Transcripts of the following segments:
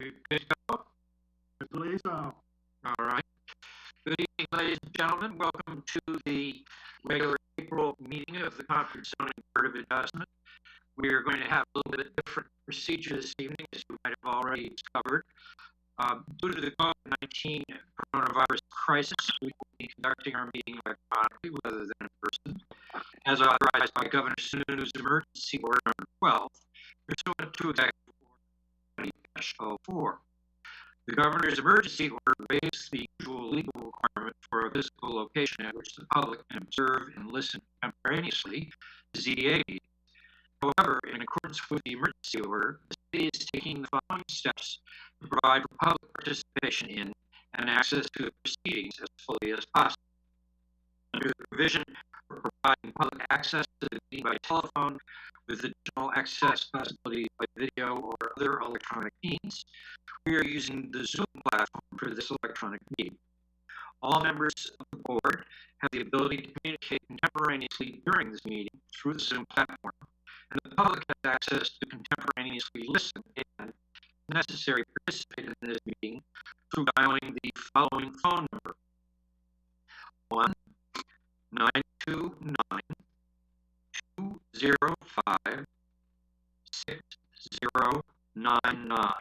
Good to go? I believe so. All right. Good evening, ladies and gentlemen. Welcome to the regular April meeting of the Concord Zoning Board of Adjustment. We are going to have a little bit different procedure this evening, as you might have already discovered. Due to the COVID-19 coronavirus crisis, we will be conducting our meeting electronically rather than in person, as authorized by Governor Sununu's Emergency Order Number 12, pursuant to Executive Order 20-04. The Governor's emergency order waives the usual legal requirement for a physical location at which the public can observe and listen contemporaneously to ZBA meetings. However, in accordance with the emergency order, the city is taking the following steps to provide for public participation in and access to the proceedings as fully as possible. Under the provision for providing public access to the meeting by telephone with additional access possibilities by video or other electronic means, we are using the Zoom platform for this electronic meeting. All members of the board have the ability to communicate contemporaneously during this meeting through the Zoom platform, and the public has access to contemporaneously listen and, if necessary, participate in this meeting through dialing the following phone number: 1-929-205-6099.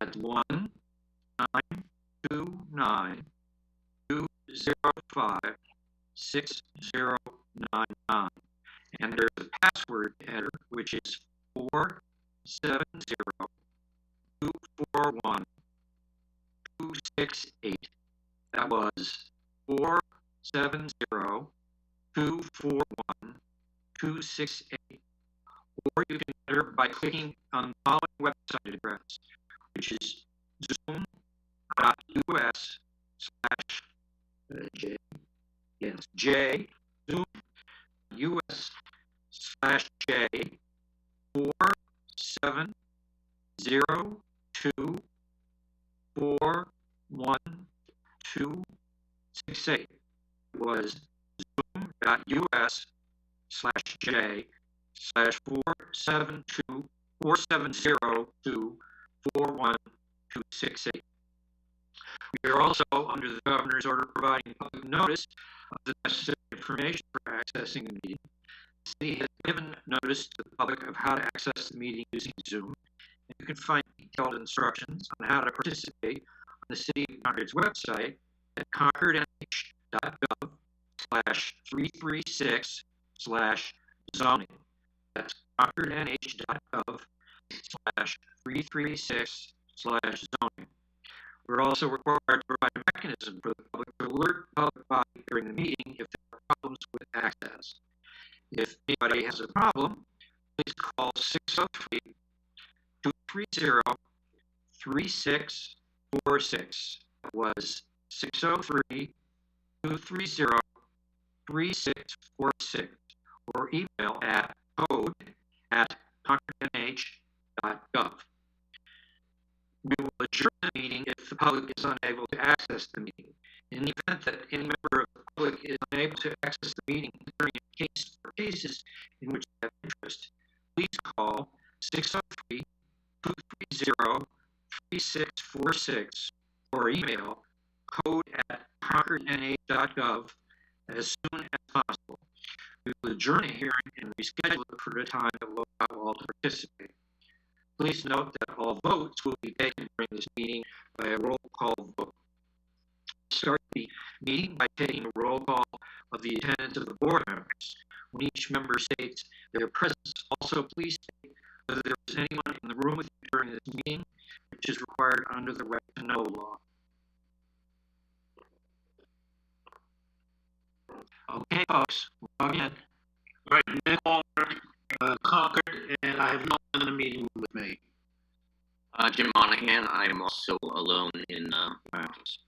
That's 1-929-205-6099. And there's a password header, which is 470-241-268. That was 470-241-268. Or you can enter by clicking on the following website address, which is zoom.us/j/us/j470-241-268. It was zoom.us/j/470-241-268. We are also, under the Governor's order, providing public notice of the necessary information for accessing the meeting. The city has given notice to the public of how to access the meeting using Zoom, and you can find detailed instructions on how to participate on the City of Concord's website at concordnh.gov/336/zoning. That's concordnh.gov/336/zoning. We're also required to provide a mechanism for the public to alert the public body during the meeting if there are problems with access. If anybody has a problem, please call 603-230-3646. That was 603-230-3646, or email at code@concordnh.gov. We will adjourn the meeting if the public is unable to access the meeting. In the event that any member of the public is unable to access the meeting during cases in which they have interest, please call 603-230-3646 or email code@concordnh.gov as soon as possible. We will adjourn a hearing and reschedule it for the time that will allow all to participate. Please note that all votes will be taken during this meeting by a roll call vote. Start the meeting by taking a roll call of the attendance of the board members. When each member states their presence, also please state whether there is anyone in the room with you during this meeting, which is required under the right to know law. Okay, folks, log in. All right, Nick Walter, Concord, and I have no one in the meeting with me. Jim Monahan, I am also alone in my office.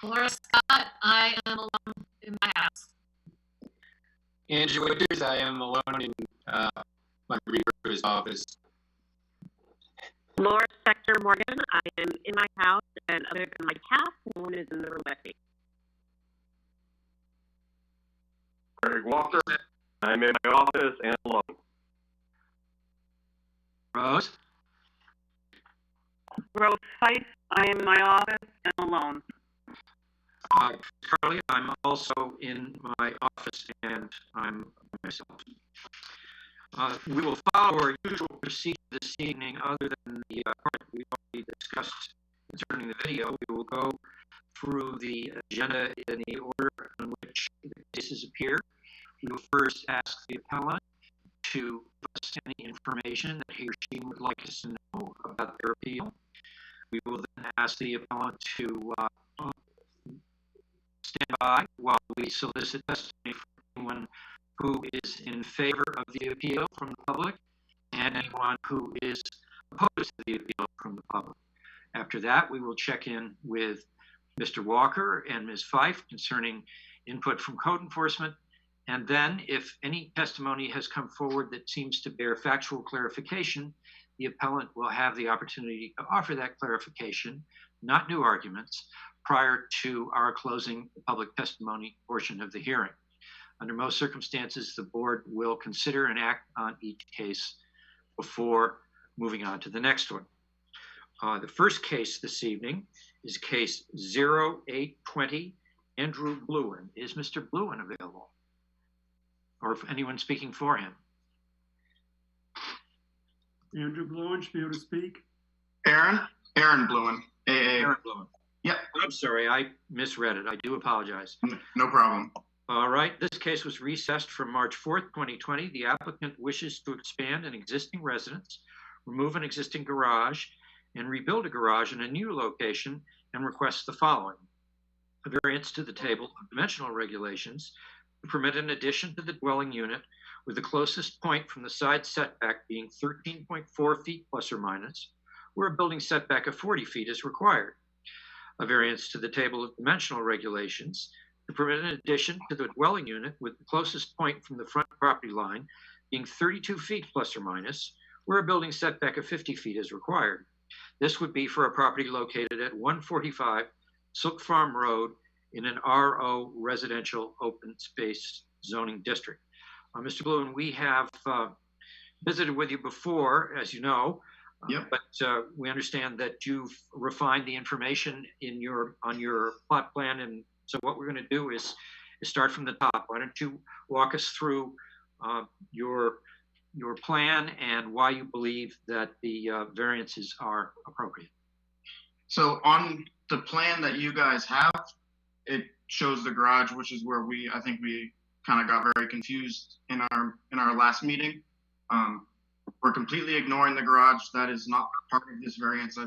Laura Scott, I am alone in my house. Andrew Winters, I am alone in my reader's office. Laura Spector Morgan, I am in my house, and other than my cat, no one is in the room with me. Greg Walker, I'm in my office and alone. Rose? Rose Fife. I am in my office and alone. Carly, I'm also in my office and I'm myself. We will follow our usual procedure this evening, other than the part we've already discussed concerning the video. We will go through the agenda in the order in which the cases appear. We will first ask the appellant to give us any information that he or she would like us to know about their appeal. We will then ask the appellant to stand by while we solicit testimony from anyone who is in favor of the appeal from the public and anyone who is opposed to the appeal from the public. After that, we will check in with Mr. Walker and Ms. Fife concerning input from code enforcement. And then if any testimony has come forward that seems to bear factual clarification, the appellant will have the opportunity to offer that clarification, not new arguments, prior to our closing the public testimony portion of the hearing. Under most circumstances, the board will consider and act on each case before moving on to the next one. The first case this evening is case 0820, Andrew Bluen. Is Mr. Bluen available? Or if anyone speaking for him? Andrew Bluen should be able to speak. Aaron Bluen, AA. Aaron Bluen. Yep. I'm sorry, I misread it. I do apologize. No problem. All right, this case was recessed from March 4th, 2020. The applicant wishes to expand an existing residence, remove an existing garage, and rebuild a garage in a new location and requests the following: a variance to the table of dimensional regulations to permit an addition to the dwelling unit with the closest point from the side setback being 13.4 feet plus or minus, where a building setback of 40 feet is required. A variance to the table of dimensional regulations to permit an addition to the dwelling unit with the closest point from the front property line being 32 feet plus or minus, where a building setback of 50 feet is required. This would be for a property located at 145 Silk Farm Road in an RO residential open space zoning district. Mr. Bluen, we have visited with you before, as you know. Yep. But we understand that you've refined the information on your plot plan, and so what we're going to do is start from the top. Why don't you walk us through your plan and why you believe that the variances are appropriate? So on the plan that you guys have, it shows the garage, which is where I think we kind of got very confused in our last meeting. We're completely ignoring the garage. That is not part of this variance. I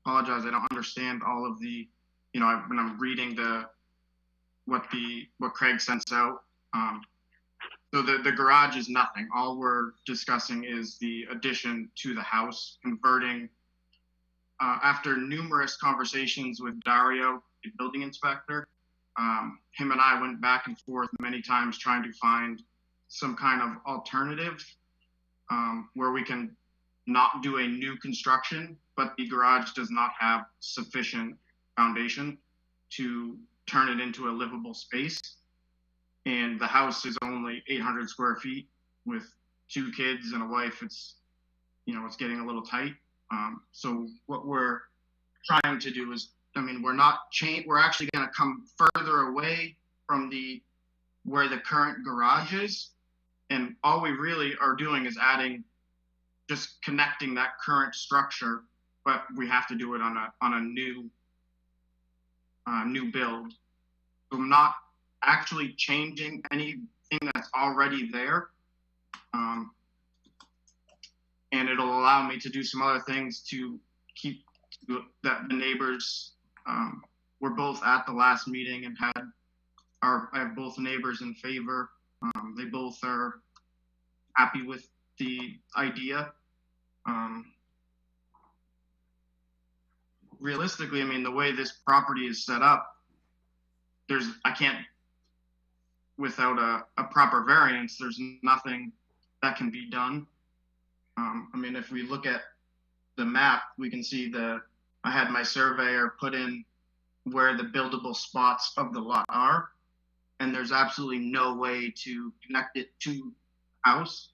apologize. I don't understand all of the, when I'm reading what Craig sends out. So the garage is nothing. All we're discussing is the addition to the house, converting. After numerous conversations with Dario, the building inspector, him and I went back and forth many times trying to find some kind of alternative where we can not do a new construction, but the garage does not have sufficient foundation to turn it into a livable space. And the house is only 800 square feet with 2 kids and a wife. It's getting a little tight. So what we're trying to do is, we're actually going to come further away from where the current garage is. And all we really are doing is just connecting that current structure, but we have to do it on a new build. So I'm not actually changing anything that's already there. And it'll allow me to do some other things to keep that the neighbors, were both at the last meeting and I have both neighbors in favor. They both are happy with the idea. Realistically, the way this property is set up, I can't, without a proper variance, there's nothing that can be done. If we look at the map, we can see I had my surveyor put in where the buildable spots of the lot are, and there's absolutely no way to connect it to the house.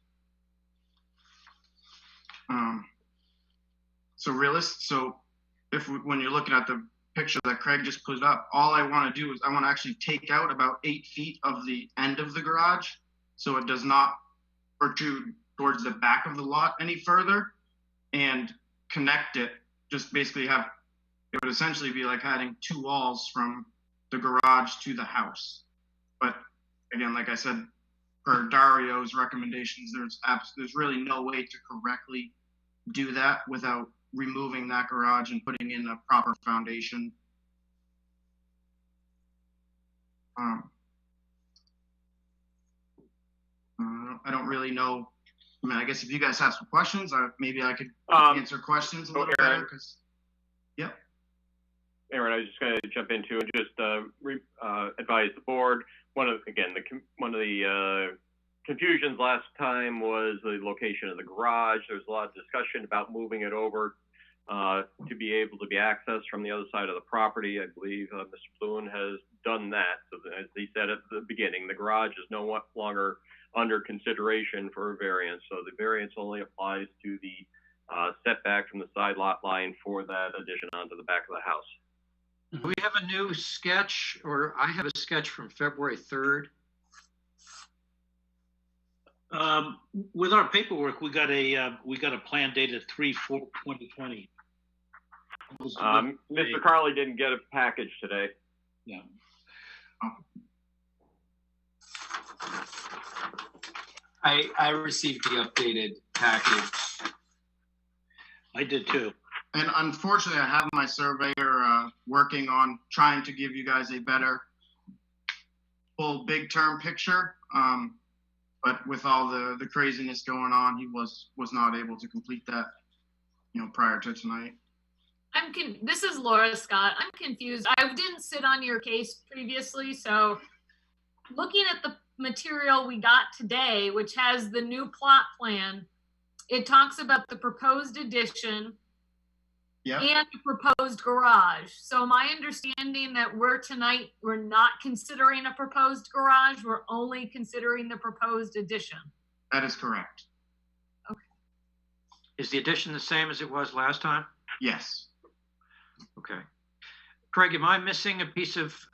So when you're looking at the picture that Craig just put up, all I want to do is I want to actually take out about 8 feet of the end of the garage, so it does not protrude towards the back of the lot any further, and connect it. Just basically it would essentially be like adding 2 walls from the garage to the house. But again, like I said, per Dario's recommendations, there's really no way to correctly do that without removing that garage and putting in a proper foundation. I don't really know. I mean, I guess if you guys have some questions, maybe I could answer questions a little better. Because, yep. Aaron, I was just going to jump into and just advise the board. One of the confusions last time was the location of the garage. There was a lot of discussion about moving it over to be able to be accessed from the other side of the property. I believe Mr. Bloom has done that. So as he said at the beginning, the garage is no longer under consideration for a variance. So the variance only applies to the setback from the side lot line for that addition onto the back of the house. Do we have a new sketch, or I have a sketch from February 3rd? With our paperwork, we got a plan dated 3/4/2020. Mr. Carley didn't get a package today. Yeah. I received the updated package. I did too. And unfortunately, I have my surveyor working on trying to give you guys a better full big term picture. But with all the craziness going on, he was not able to complete that, prior to tonight. This is Laura Scott. I'm confused. I didn't sit on your case previously, so looking at the material we got today, which has the new plot plan, it talks about the proposed addition. Yep. And the proposed garage. So my understanding that we're not considering a proposed garage, we're only considering the proposed addition. That is correct. Okay. Is the addition the same as it was last time? Yes. Okay. Craig, am I missing a piece of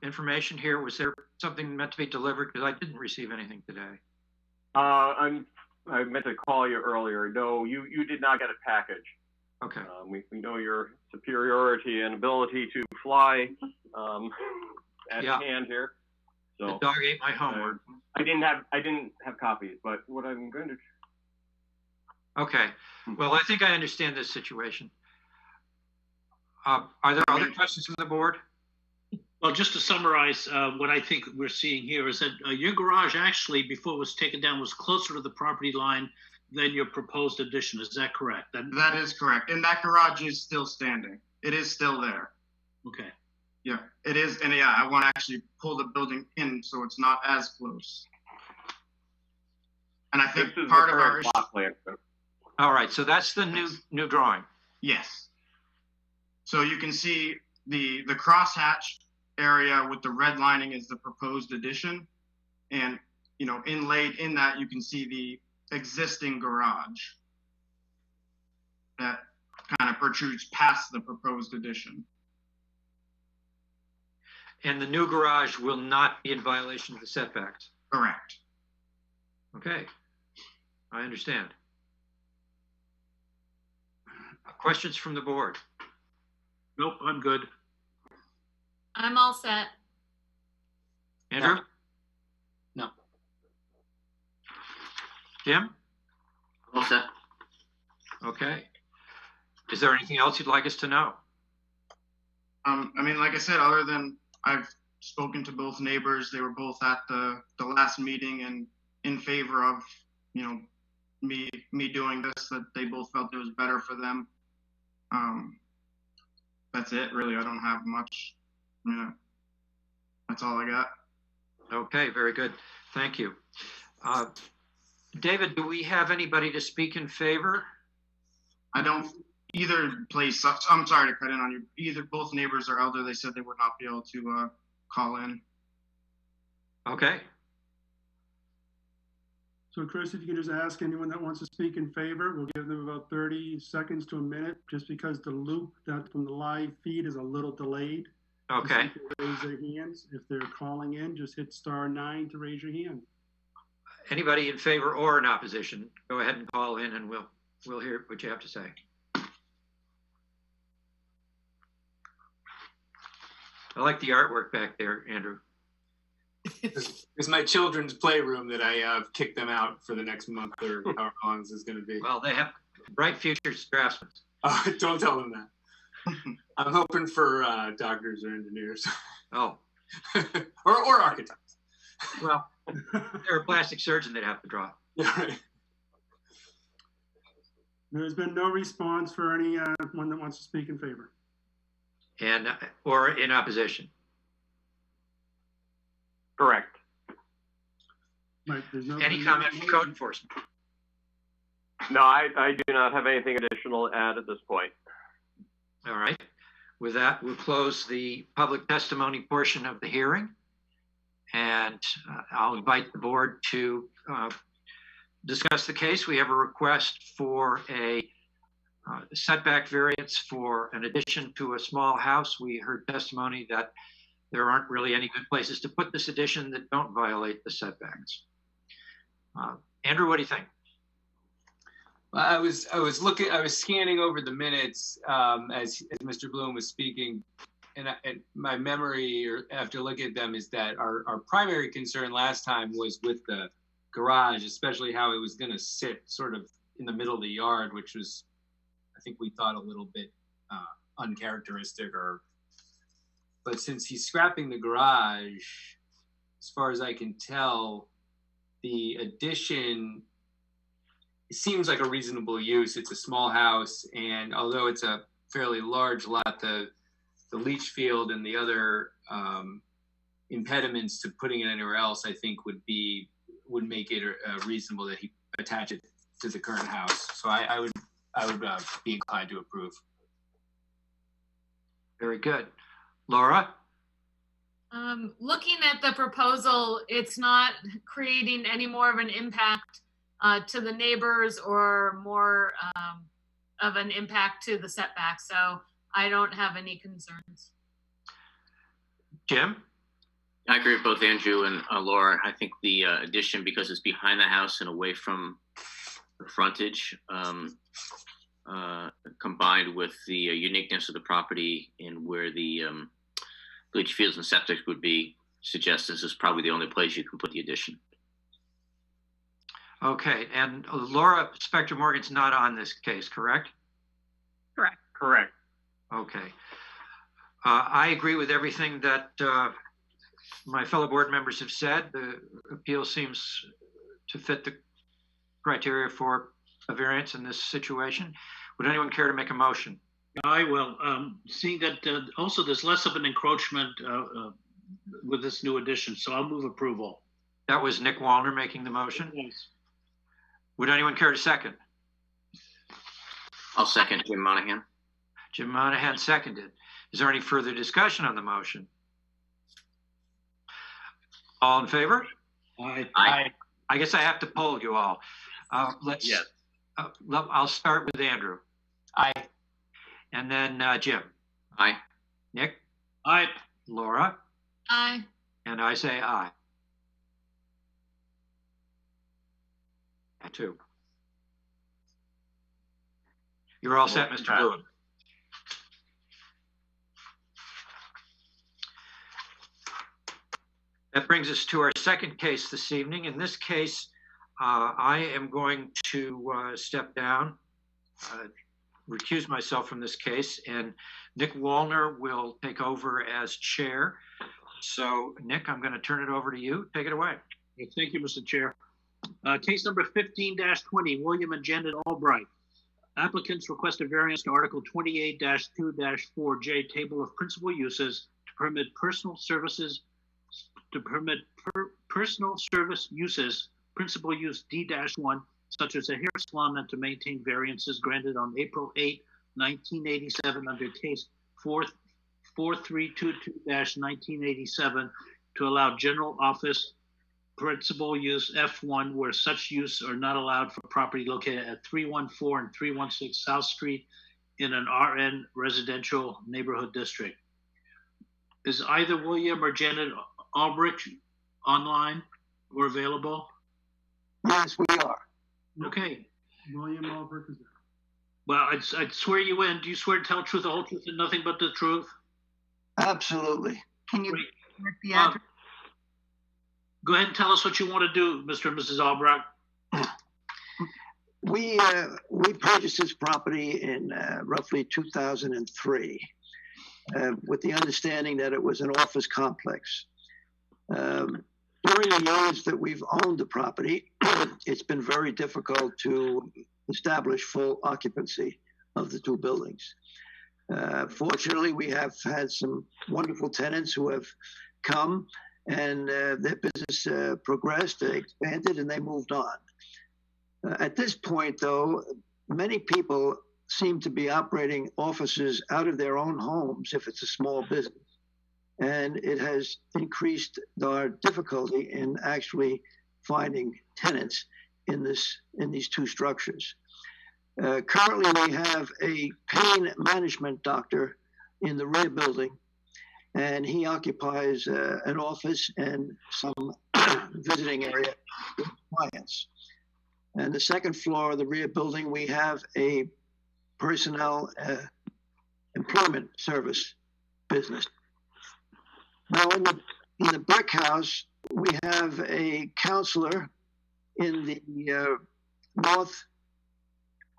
information here? Was there something meant to be delivered? Because I didn't receive anything today. I meant to call you earlier. No, you did not get a package. Okay. We know your superiority and ability to fly at hand here. So the dog ate my homework. I didn't have copies, but what I'm going to. Okay. Well, I think I understand this situation. Are there other questions from the board? Well, just to summarize, what I think we're seeing here is that your garage actually, before it was taken down, was closer to the property line than your proposed addition. Is that correct? That is correct. And that garage is still standing. It is still there. Okay. Yeah, it is. And yeah, I want to actually pull the building in so it's not as close. And I think part of our issue. All right. So that's the new drawing. Yes. So you can see the crosshatch area with the red lining is the proposed addition. And, inlaid in that, you can see the existing garage that kind of protrudes past the proposed addition. And the new garage will not be in violation of the setbacks? Correct. Okay, I understand. Questions from the board? Nope, I'm good. I'm all set. Andrew? No. Jim? All set. Okay. Is there anything else you'd like us to know? Like I said, other than I've spoken to both neighbors, they were both at the last meeting and in favor of, me doing this, that they both felt it was better for them. That's it, really. I don't have much. That's all I got. Okay, very good. Thank you. David, do we have anybody to speak in favor? I don't. Either place. I'm sorry to cut in on you. Both neighbors are elder. They said they would not be able to call in. Okay. So Chris, if you can just ask anyone that wants to speak in favor, we'll give them about 30 seconds to a minute, just because the loop that from the live feed is a little delayed. Okay. Raise their hands. If they're calling in, just hit *9 to raise your hand. Anybody in favor or in opposition, go ahead and call in and we'll hear what you have to say. I like the artwork back there, Andrew. It's my children's playroom that I kicked them out for the next month or however long this is going to be. Well, they have bright futures draftsmen. Don't tell them that. I'm hoping for doctors or engineers. Oh. or architects. Well, they're a plastic surgeon, they'd have to draw. Yeah, right. There's been no response for anyone that wants to speak in favor. And or in opposition. Correct. Right, there's no. Any comment from code enforcement? No, I do not have anything additional to add at this point. All right. With that, we'll close the public testimony portion of the hearing. And I'll invite the board to discuss the case. We have a request for a setback variance for an addition to a small house. We heard testimony that there aren't really any good places to put this addition that don't violate the setbacks. Andrew, what do you think? I was scanning over the minutes as Mr. Bloom was speaking, and my memory, or after looking at them, is that our primary concern last time was with the garage, especially how it was going to sit sort of in the middle of the yard, which was, I think we thought, a little bit uncharacteristic. But since he's scrapping the garage, as far as I can tell, the addition, it seems like a reasonable use. It's a small house, and although it's a fairly large lot, the leach field and the other impediments to putting it anywhere else, I think, would make it reasonable that he attach it to the current house. So I would be inclined to approve. Very good. Laura? Looking at the proposal, it's not creating any more of an impact to the neighbors or more of an impact to the setback. So I don't have any concerns. Jim? I agree with both Andrew and Laura. I think the addition, because it's behind the house and away from the frontage, combined with the uniqueness of the property and where the bleach fields and septic would be, suggests this is probably the only place you can put the addition. Okay, and Laura Spector Morgan's not on this case, correct? Correct. Correct. Okay. I agree with everything that my fellow board members have said. The appeal seems to fit the criteria for a variance in this situation. Would anyone care to make a motion? I will. Seeing that also there's less of an encroachment with this new addition, so I'll move approval. That was Nick Wallner making the motion. Yes. Would anyone care to second? I'll second Jim Monahan. Jim Monahan seconded. Is there any further discussion on the motion? All in favor? Aye. Aye. I guess I have to poll you all. Yes. I'll start with Andrew. Aye. And then Jim. Aye. Nick? Aye. Laura? Aye. And I say aye. Two. You're all set, Mr. Bluen. That brings us to our second case this evening. In this case, I am going to step down, recuse myself from this case, and Nick Wallner will take over as chair. So, Nick, I'm going to turn it over to you. Take it away. Thank you, Mr. Chair. Case number 15-20, William and Janet Albright. Applicants request a variance to Article 28-2-4J, Table of Principal Uses, to permit personal service uses, principal use D-1, such as a hair salon, and to maintain variances granted on April 8, 1987 under case 4322-1987 to allow general office principal use F1 where such use are not allowed for property located at 314 and 316 South Street in an RN residential neighborhood district. Is either William or Janet Albrecht online or available? Yes, we are. Okay. William Albrecht is there. Well, I'd swear you in. Do you swear to tell the truth, the whole truth, and nothing but the truth? Absolutely. Can you Great. correct the address? Go ahead and tell us what you want to do, Mr. and Mrs. Albrecht. We purchased this property in roughly 2003 with the understanding that it was an office complex. During the years that we've owned the property, it's been very difficult to establish full occupancy of the two buildings. Fortunately, we have had some wonderful tenants who have come and their business progressed, they expanded, and they moved on. At this point, though, many people seem to be operating offices out of their own homes if it's a small business. And it has increased our difficulty in actually finding tenants in these two structures. Currently, we have a pain management doctor in the rear building, and he occupies an office and some visiting area with clients. And the second floor of the rear building, we have a personnel employment service business. Now, in the brick house, we have a counselor in the north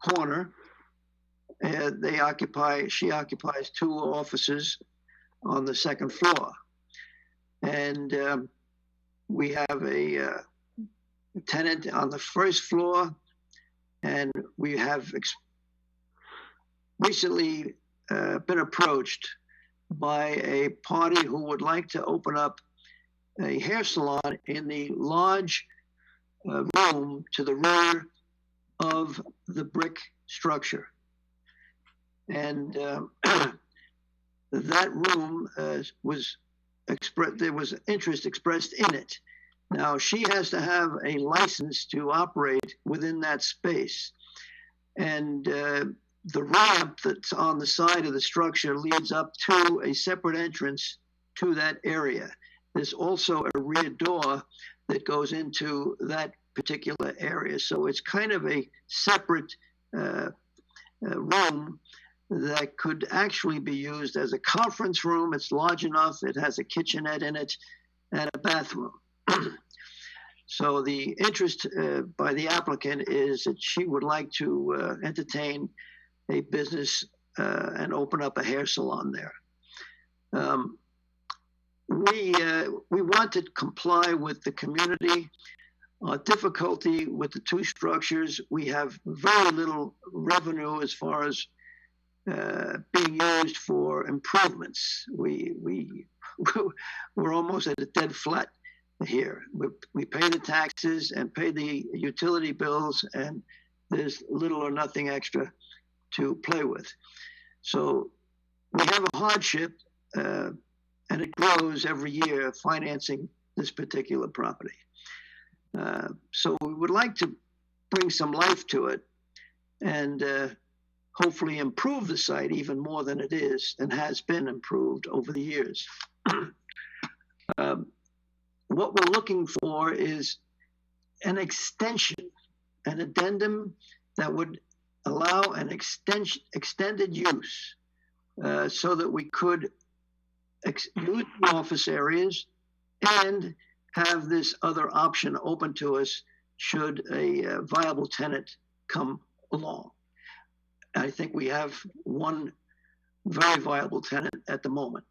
corner. She occupies two offices on the second floor. And we have a tenant on the first floor, and we have recently been approached by a party who would like to open up a hair salon in the large room to the rear of the brick structure. And that room there was interest expressed in it. Now, she has to have a license to operate within that space. And the ramp that's on the side of the structure leads up to a separate entrance to that area. There's also a rear door that goes into that particular area. So it's kind of a separate room that could actually be used as a conference room. It's large enough. It has a kitchenette in it and a bathroom. So the interest by the applicant is that she would like to entertain a business and open up a hair salon there. We want to comply with the community. Difficulty with the two structures, we have very little revenue as far as being used for improvements. We're almost at a dead flat here. We pay the taxes and pay the utility bills, and there's little or nothing extra to play with. So we have a hardship, and it grows every year financing this particular property. So we would like to bring some life to it and hopefully improve the site even more than it is and has been improved over the years. What we're looking for is an extension, an addendum that would allow an extended use so that we could use the office areas and have this other option open to us should a viable tenant come along. I think we have one very viable tenant at the moment.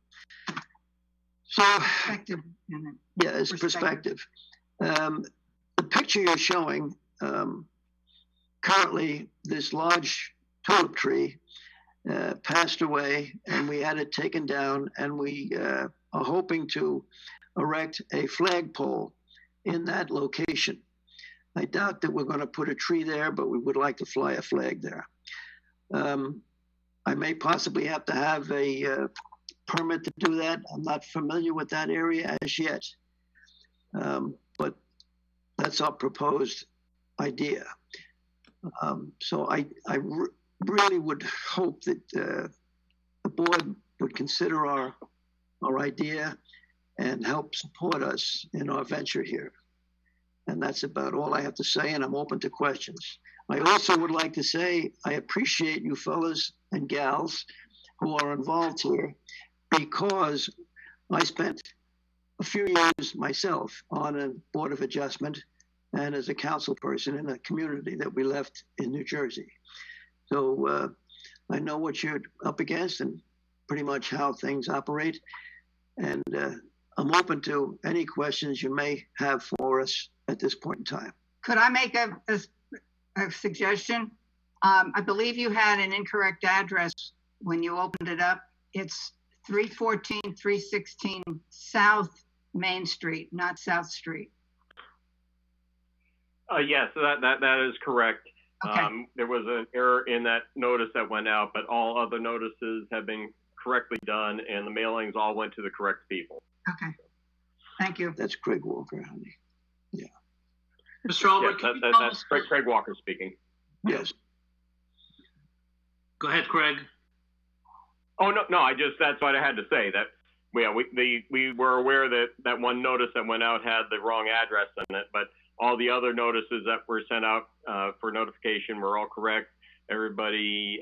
So, Perspective, tenant. yeah, it's perspective. The picture you're showing, currently this large tulip tree passed away, and we had it taken down, and we are hoping to erect a flagpole in that location. I doubt that we're going to put a tree there, but we would like to fly a flag there. I may possibly have to have a permit to do that. I'm not familiar with that area as yet. But That's our proposed idea. So I really would hope that the board would consider our idea and help support us in our venture here. And that's about all I have to say, and I'm open to questions. I also would like to say I appreciate you fellas and gals who are involved here, because I spent a few years myself on a Board of Adjustment and as a council person in a community that we left in New Jersey. So I know what you're up against and pretty much how things operate. And I'm open to any questions you may have for us at this point in time. Could I make a suggestion? I believe you had an incorrect address when you opened it up. It's 314, 316 South Main Street, not South Street. Yes, that is correct. Okay. There was an error in that notice that went out, but all other notices have been correctly done, and the mailings all went to the correct people. Okay. Thank you. That's Craig Walker, honey. Yeah. Mr. Albert, Yes, that's Craig Walker speaking. Yes. Go ahead, Craig. Oh, no, that's what I had to say. That we were aware that one notice that went out had the wrong address in it, but all the other notices that were sent out for notification were all correct. Everybody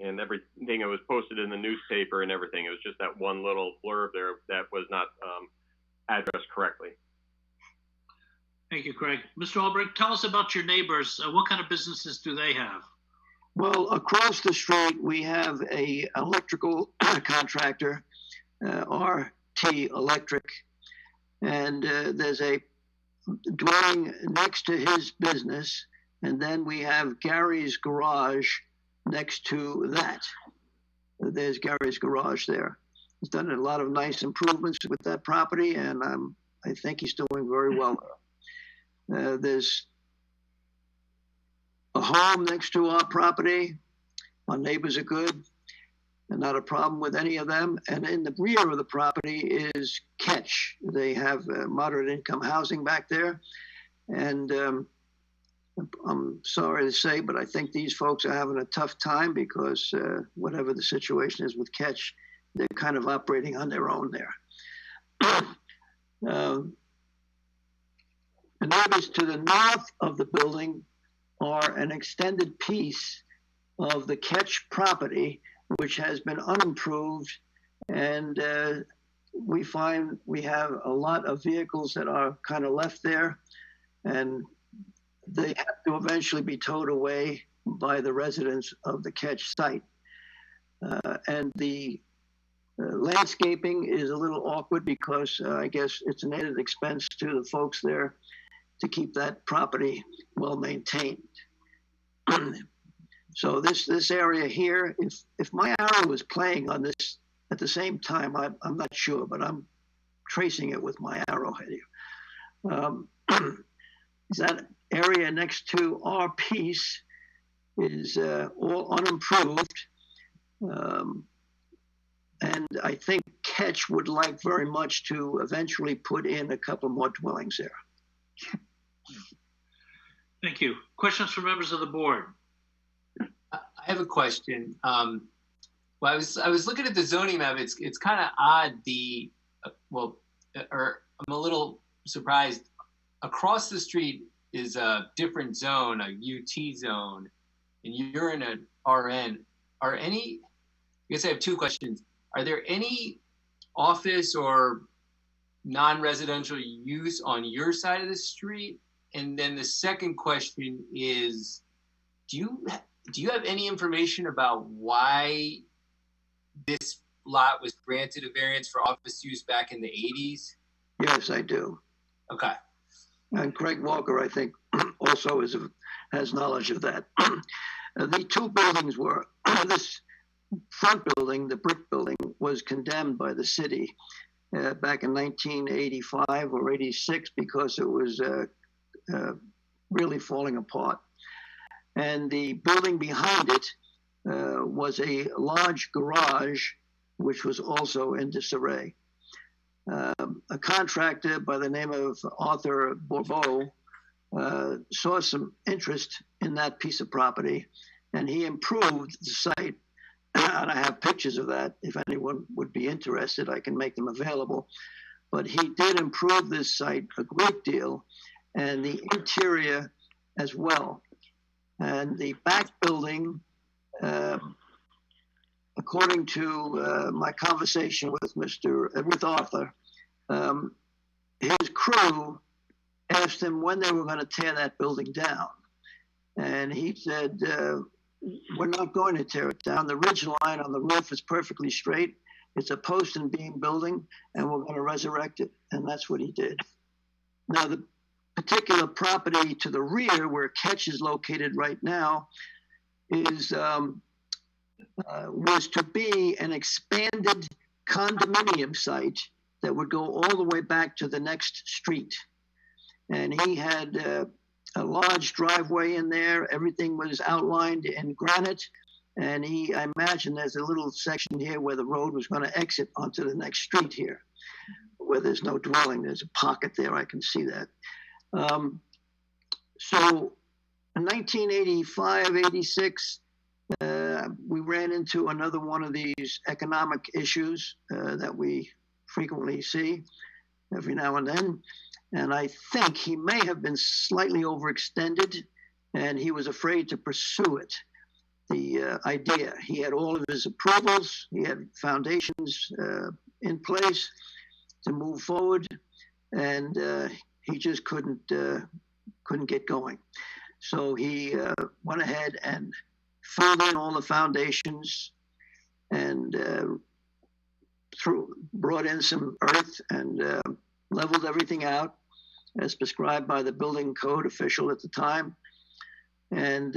and everything that was posted in the newspaper and everything. It was just that one little blurb there that was not addressed correctly. Thank you, Craig. Mr. Albrecht, tell us about your neighbors. What kind of businesses do they have? Well, across the street, we have a electrical contractor, RT Electric, and there's a dwelling next to his business, and then we have Gary's Garage next to that. There's Gary's Garage there. He's done a lot of nice improvements with that property, and I think he's doing very well there. There's a home next to our property. Our neighbors are good, and not a problem with any of them. And in the rear of the property is Catch. They have moderate income housing back there. And I'm sorry to say, but I think these folks are having a tough time because whatever the situation is with Catch, they're kind of operating on their own there. The neighbors to the north of the building are an extended piece of the Catch property, which has been unimproved, and we find we have a lot of vehicles that are kind of left there, and they have to eventually be towed away by the residents of the Catch site. And the landscaping is a little awkward because I guess it's an added expense to the folks there to keep that property well maintained. So this area here, if my arrow was playing on this at the same time, I'm not sure, but I'm tracing it with my arrowhead here. That area next to our piece is all unimproved. And I think Catch would like very much to eventually put in a couple more dwellings there. Thank you. Questions from members of the board? I have a question. Well, I was looking at the zoning map. It's kind of odd. I'm a little surprised. Across the street is a different zone, a UT zone, and you're in an RN. I guess I have two questions. Are there any office or non-residential use on your side of the street? And then the second question is, do you have any information about why this lot was granted a variance for office use back in the 80s? Yes, I do. Okay. And Craig Walker, I think, also has knowledge of that. The two buildings were, this front building, the brick building, was condemned by the city back in 1985 or 86 because it was really falling apart. And the building behind it was a large garage, which was also in disarray. A contractor by the name of Arthur Bourbeau saw some interest in that piece of property, and he improved the site. And I have pictures of that. If anyone would be interested, I can make them available. But he did improve this site a great deal, and the interior as well. And the back building, according to my conversation with Arthur, his crew asked him when they were going to tear that building down. And he said, we're not going to tear it down. The ridge line on the roof is perfectly straight. It's a post and beam building, and we're going to resurrect it. And that's what he did. Now, the particular property to the rear, where Ketch is located right now, is was to be an expanded condominium site that would go all the way back to the next street. And he had a large driveway in there. Everything was outlined in granite. And I imagine there's a little section here where the road was going to exit onto the next street here, where there's no dwelling. There's a pocket there. I can see that. So in 1985, 86, we ran into another one of these economic issues that we frequently see every now and then. And I think he may have been slightly overextended, and he was afraid to pursue it. The idea, he had all of his approvals, he had foundations in place to move forward, and he just couldn't get going. So he went ahead and filled in all the foundations and brought in some earth and leveled everything out as prescribed by the building code official at the time. And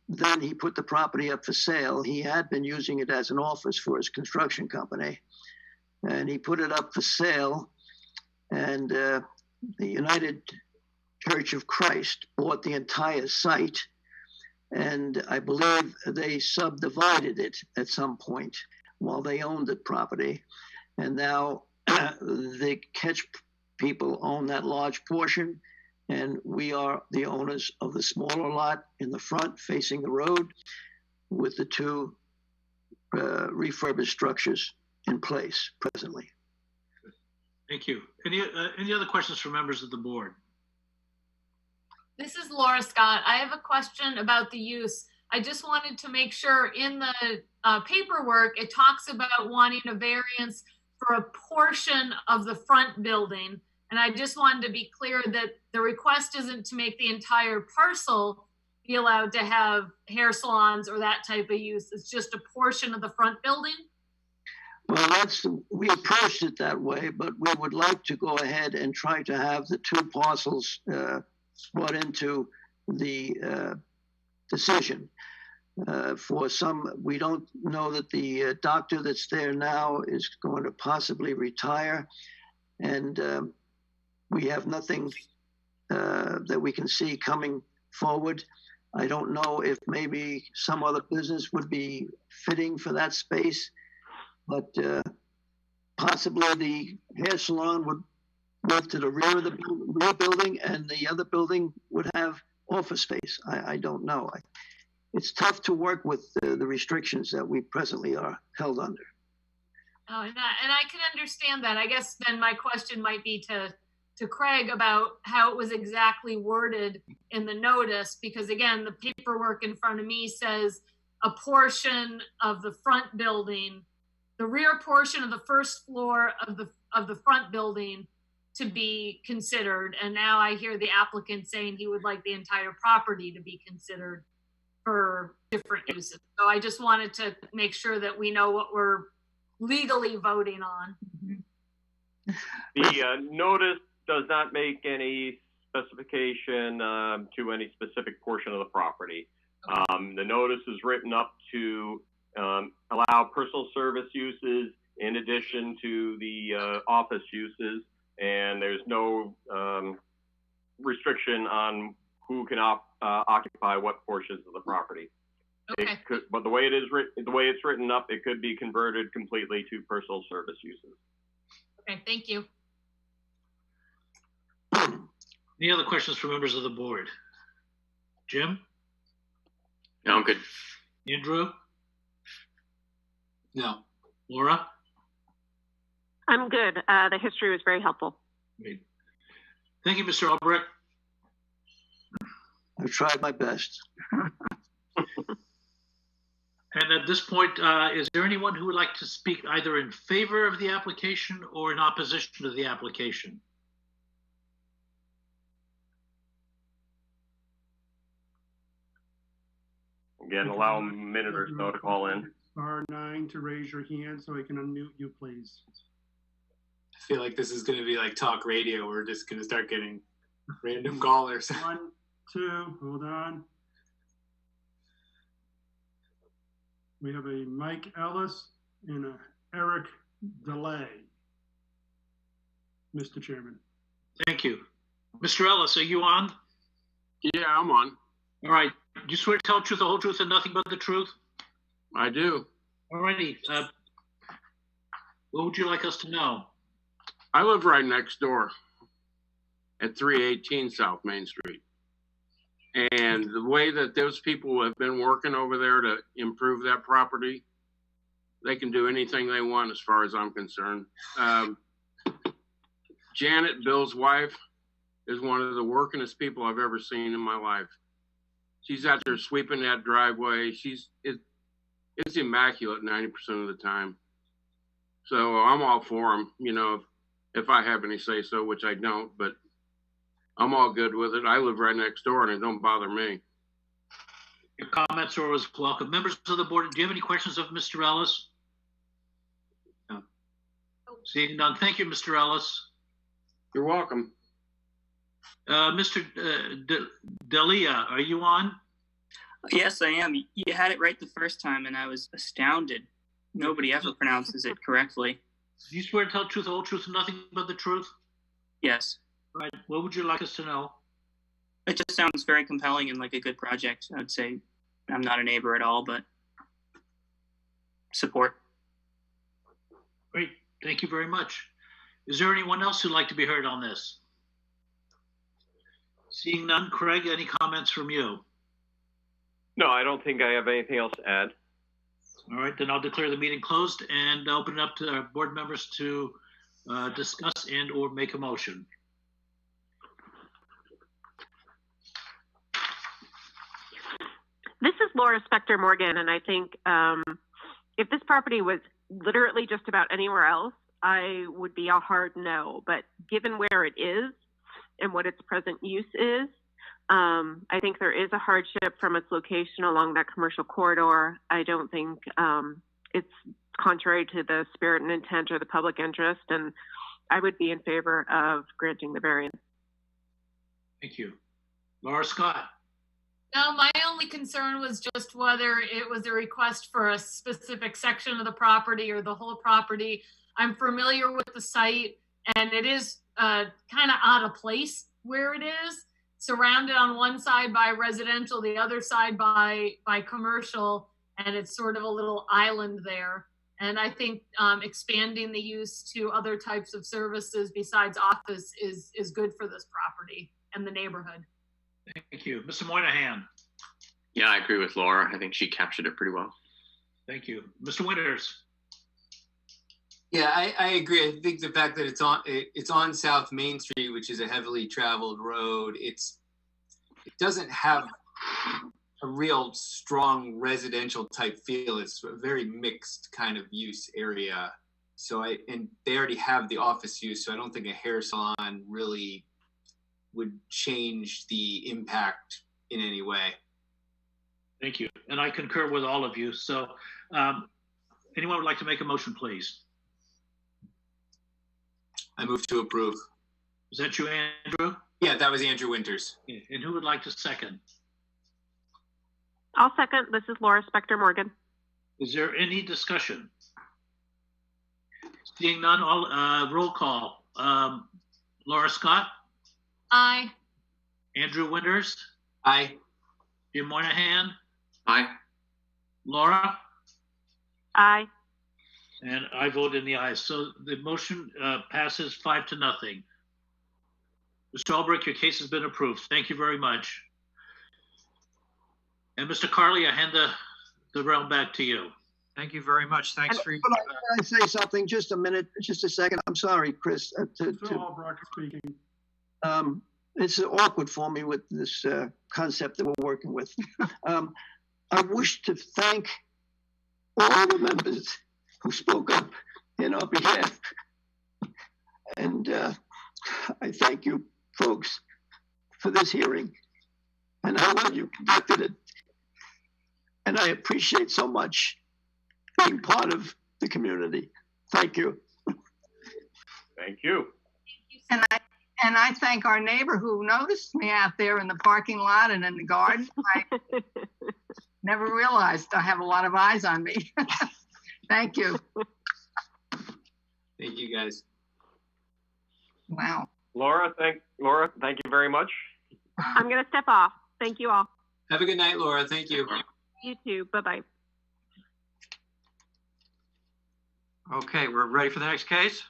then he put the property up for sale. He had been using it as an office for his construction company. And he put it up for sale. And the United Church of Christ bought the entire site. And I believe they subdivided it at some point while they owned the property. And now the Ketch people own that large portion, and we are the owners of the smaller lot in the front facing the road with the two refurbished structures in place presently. Thank you. Any other questions from members of the board? This is Laura Scott. I have a question about the use. I just wanted to make sure in the paperwork, it talks about wanting a variance for a portion of the front building. And I just wanted to be clear that the request isn't to make the entire parcel be allowed to have hair salons or that type of use. It's just a portion of the front building. Well, we approached it that way, but we would like to go ahead and try to have the two parcels brought into the decision. For some, we don't know that the doctor that's there now is going to possibly retire, and we have nothing that we can see coming forward. I don't know if maybe some other business would be fitting for that space, but possibly the hair salon would move to the rear of the rear building, and the other building would have office space. I don't know. It's tough to work with the restrictions that we presently are held under. Oh, and I can understand that. I guess then my question might be to Craig about how it was exactly worded in the notice, because again, the paperwork in front of me says a portion of the front building, the rear portion of the first floor of the front building to be considered. And now I hear the applicant saying he would like the entire property to be considered for different uses. So I just wanted to make sure that we know what we're legally voting on. The notice does not make any specification to any specific portion of the property. The notice is written up to allow personal service uses in addition to the office uses, and there's no restriction on who can occupy what portions of the property. Okay. But the way it's written up, it could be converted completely to personal service uses. Okay, thank you. Any other questions for members of the board? Jim? No, I'm good. Andrew? No. Laura? I'm good. The history was very helpful. Great. Thank you, Mr. Albrecht. I've tried my best. And at this point, is there anyone who would like to speak either in favor of the application or in opposition to the application? Again, allow a minute or so to call in. R9 to raise your hand so I can unmute you, please. I feel like this is going to be like talk radio. We're just going to start getting random callers. 1, 2, hold on. We have a Mike Ellis and a Eric Delay. Mr. Chairman. Thank you. Mr. Ellis, are you on? Yeah, I'm on. All right. Do you swear to tell the truth, the whole truth, and nothing but the truth? I do. All righty. What would you like us to know? I live right next door at 318 South Main Street. And the way that those people have been working over there to improve that property, they can do anything they want as far as I'm concerned. Janet, Bill's wife, is one of the workingest people I've ever seen in my life. She's out there sweeping that driveway. It's immaculate 90% of the time. So I'm all for them, you know, if I have any say so, which I don't, but I'm all good with it. I live right next door and it don't bother me. Your comments are always welcome. Members of the board, do you have any questions of Mr. Ellis? No. Seeing none. Thank you, Mr. Ellis. You're welcome. Mr. Delia, are you on? Yes, I am. You had it right the first time, and I was astounded. Nobody ever pronounces it correctly. Do you swear to tell the truth, the whole truth, and nothing but the truth? Yes. Right. What would you like us to know? It just sounds very compelling and like a good project. I would say I'm not a neighbor at all, but support. Great. Thank you very much. Is there anyone else who'd like to be heard on this? Seeing none, Craig, any comments from you? No, I don't think I have anything else to add. All right, then I'll declare the meeting closed and open it up to our board members to discuss and or make a motion. This is Laura Spector Morgan, and I think if this property was literally just about anywhere else, I would be a hard no. But given where it is and what its present use is, I think there is a hardship from its location along that commercial corridor. I don't think it's contrary to the spirit and intent or the public interest, and I would be in favor of granting the variance. Thank you. Laura Scott. No, my only concern was just whether it was a request for a specific section of the property or the whole property. I'm familiar with the site, and it is kind of out of place where it is, surrounded on one side by residential, the other side by commercial, and it's sort of a little island there. And I think expanding the use to other types of services besides office is good for this property and the neighborhood. Thank you. Mr. Moynihan. Yeah, I agree with Laura. I think she captured it pretty well. Thank you. Mr. Winters. Yeah, I agree. I think the fact that it's on South Main Street, which is a heavily traveled road, it doesn't have a real strong residential type feel. It's a very mixed kind of use area. And they already have the office use, so I don't think a hair salon really would change the impact in any way. Thank you. And I concur with all of you. So anyone would like to make a motion, please? I move to approve. Is that you, Andrew? Yeah, that was Andrew Winters. And who would like to second? I'll second. This is Laura Spector Morgan. Is there any discussion? Seeing none, all roll call. Laura Scott? Aye. Andrew Winters? Aye. Jim Moynihan? Aye. Laura? Aye. And I vote in the aye. So the motion passes 5-0. Mr. Albrecht, your case has been approved. Thank you very much. And Mr. Carley, I hand the realm back to you. Thank you very much. Thanks for your. Can I say something? Just a minute, just a second. I'm sorry, Chris. Mr. Albrecht speaking. It's awkward for me with this concept that we're working with. I wish to thank all the members who spoke up in our behalf. And I thank you folks for this hearing and how you conducted it. And I appreciate so much being part of the community. Thank you. Thank you. And I thank our neighbor who noticed me out there in the parking lot and in the garden. I never realized I have a lot of eyes on me. Thank you. Thank you, guys. Wow. Laura, thank you very much. I'm going to step off. Thank you all. Have a good night, Laura. Thank you. You too. Bye-bye. Okay, we're ready for the next case?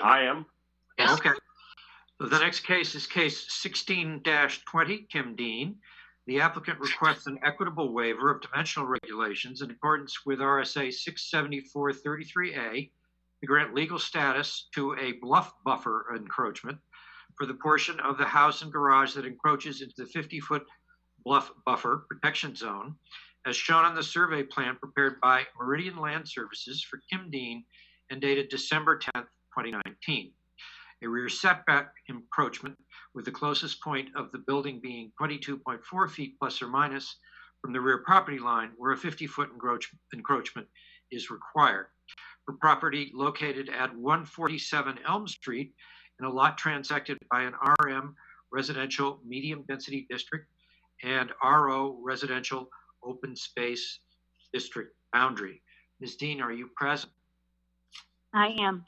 I am. Okay. So the next case is case 16-20, Kim Dean. The applicant requests an equitable waiver of dimensional regulations in accordance with RSA 674-33A to grant legal status to a bluff buffer encroachment for the portion of the house and garage that encroaches into the 50-foot bluff buffer protection zone, as shown on the survey plan prepared by Meridian Land Services for Kim Dean and dated December 10th, 2019. A rear setback encroachment with the closest point of the building being 22.4 feet plus or minus from the rear property line where a 50-foot encroachment is required. For property located at 147 Elm Street in a lot transacted by an RM residential medium density district and RO residential open space district boundary. Ms. Dean, are you present? I am.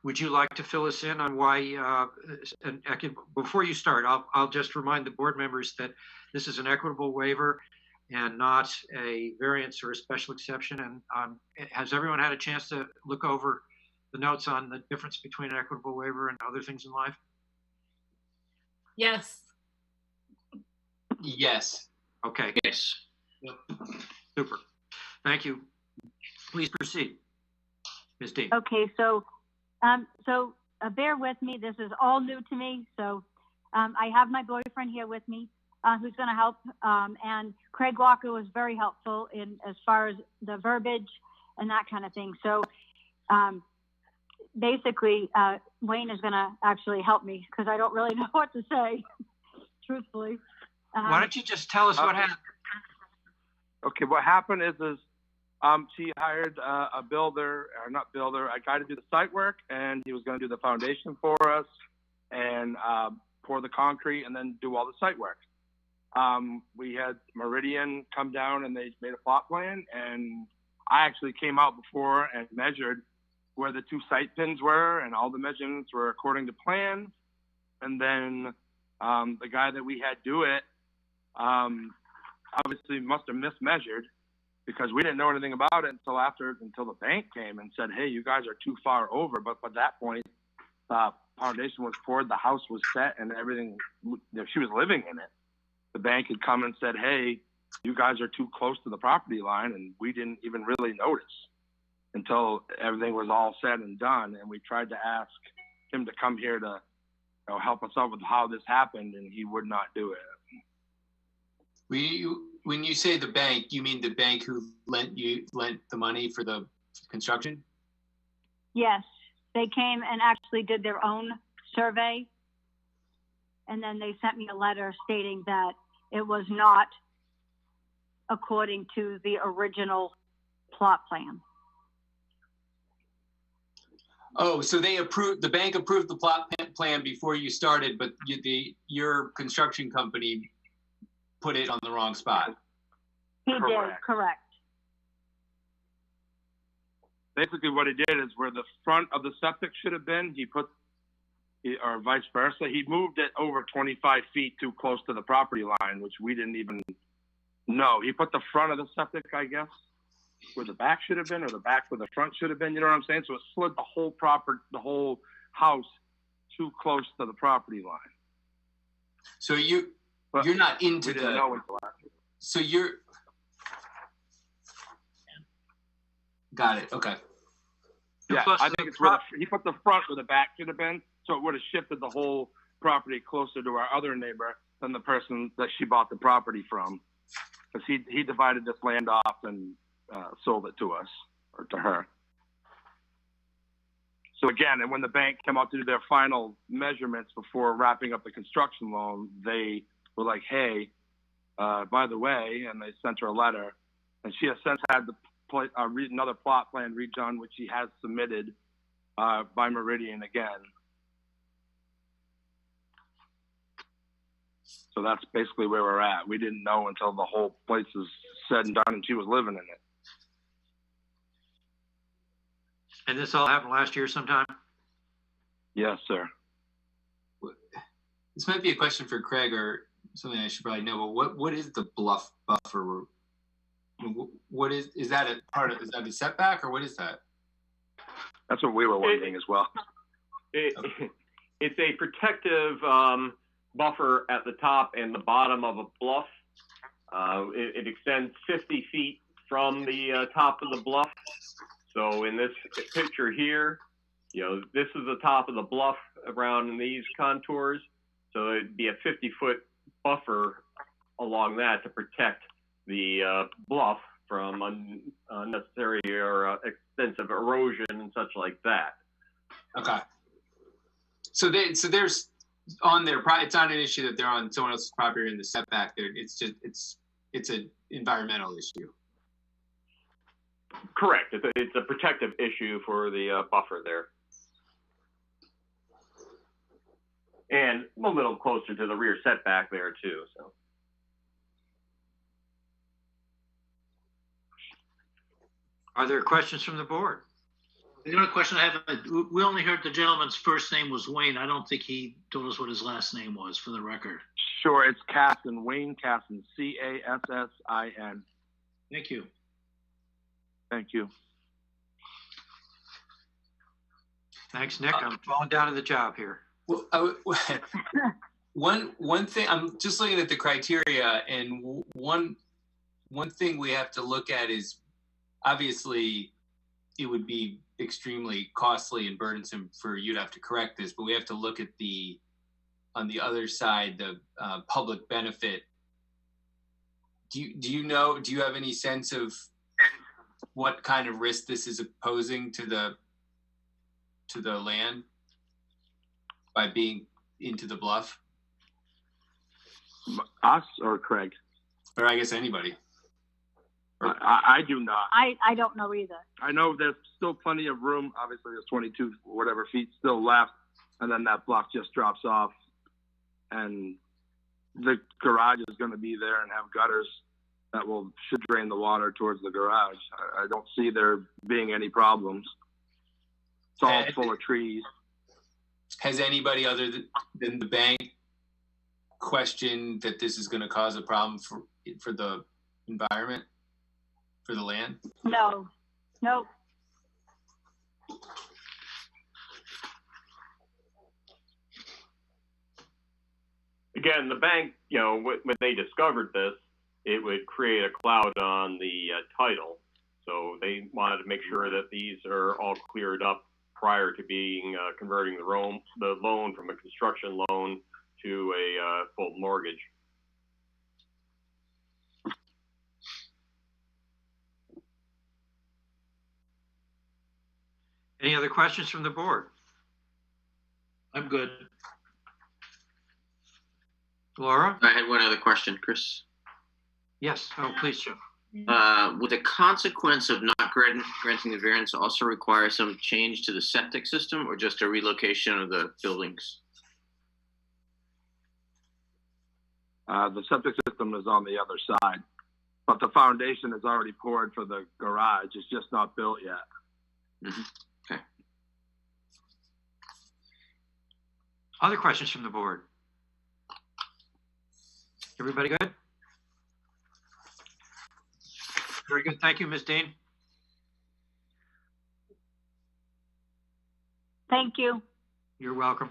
Would you like to fill us in on why, before you start, I'll just remind the board members that this is an equitable waiver and not a variance or a special exception. And has everyone had a chance to look over the notes on the difference between an equitable waiver and other things in life? Yes. Yes. Okay. Yes. Super. Thank you. Please proceed, Ms. Dean. Okay, so bear with me. This is all new to me. So I have my boyfriend here with me who's going to help. And Craig Walker was very helpful in as far as the verbiage and that kind of thing. So basically, Wayne is going to actually help me because I don't really know what to say, truthfully. Why don't you just tell us what happened? Okay, what happened is she hired a builder, or not builder, a guy to do the site work, and he was going to do the foundation for us and pour the concrete and then do all the site work. We had Meridian come down and they made a plot plan, and I actually came out before and measured where the two site pins were, and all the measurements were according to plan. And then the guy that we had do it obviously must have mismeasured, because we didn't know anything about it until the bank came and said, hey, you guys are too far over. But by that point, the foundation was poured, the house was set, and everything, she was living in it. The bank had come and said, hey, you guys are too close to the property line, and we didn't even really notice until everything was all said and done. And we tried to ask him to come here to help us out with how this happened, and he would not do it. When you say the bank, you mean the bank who lent the money for the construction? Yes, they came and actually did their own survey, and then they sent me a letter stating that it was not according to the original plot plan. Oh, so the bank approved the plot plan before you started, but your construction company put it on the wrong spot. He did, correct. Basically what he did is where the front of the septic should have been, or vice versa, he moved it over 25 feet too close to the property line, which we didn't even know. He put the front of the septic, I guess, where the back should have been, or the back where the front should have been. You know what I'm saying? So it slid the whole house too close to the property line. So you're not into We didn't know until after. So you're. Got it. Okay. Yeah, Plus I the think it's where he put the front where the back should have been, so it would have shifted the whole property closer to our other neighbor than the person that she bought the property from, because he divided this land off and sold it to us, or to her. So again, and when the bank came out to do their final measurements before wrapping up the construction loan, they were like, "Hey, by the way," and they sent her a letter, and she has since had another plot plan redone, which she has submitted by Meridian again. So that's basically where we're at. We didn't know until the whole place is said and done and she was living in it. And this all happened last year sometime? Yes, sir. This might be a question for Craig or something I should probably know, but what is the bluff buffer? What is that a part of, is that a setback or what is that? That's what we were wondering as well. It's a protective buffer at the top and the bottom of a bluff. It extends 50 feet from the top of the bluff. So in this picture here, this is the top of the bluff around these contours. So it'd be a 50-foot buffer along that to protect the bluff from unnecessary or extensive erosion and such like that. Okay. So there's on their it's not an issue that they're on someone else's property or in the setback. There, it's just it's an environmental issue. Correct. It's a protective issue for the buffer there. And a little closer to the rear setback there too. So. Are there questions from the board? The only question I have, we only heard the gentleman's first name was Wayne. I don't think he told us what his last name was, for the record. Sure, it's Cassin, Wayne Cassin, Cassin. Thank you. Thank you. Thanks, Nick. I'm falling down to the job here. Well, one thing, I'm just looking at the criteria, and one thing we have to look at is, obviously, it would be extremely costly and burdensome for you to have to correct this, but we have to look at on the other side, the public benefit. Do you have any sense of what kind of risk this is posing to the land by being into the bluff? Us or Craig? Or I guess anybody. I do not. I don't know either. I know there's still plenty of room. Obviously, there's 22 whatever feet still left, and then that bluff just drops off, and the garage is going to be there and have gutters that should drain the water towards the garage. I don't see there being any problems. It's all full of trees. Has anybody other than the bank questioned that this is going to cause a problem for the environment? For the land? No. Again, the bank, when they discovered this, it would create a cloud on the title. So they wanted to make sure that these are all cleared up prior to being converting the loan from a construction loan to a full mortgage. Any other questions from the board? I'm good. Laura? I had one other question, Chris. Yes. Oh, please, Joe. Would the consequence of not granting the variance also require some change to the septic system or just a relocation of the buildings? The septic system is on the other side, but the foundation is already poured for the garage. It's just not built yet. Mm-hmm. Okay. Other questions from the board? Everybody good? Very good. Thank you, Ms. Dean. Thank you. You're welcome.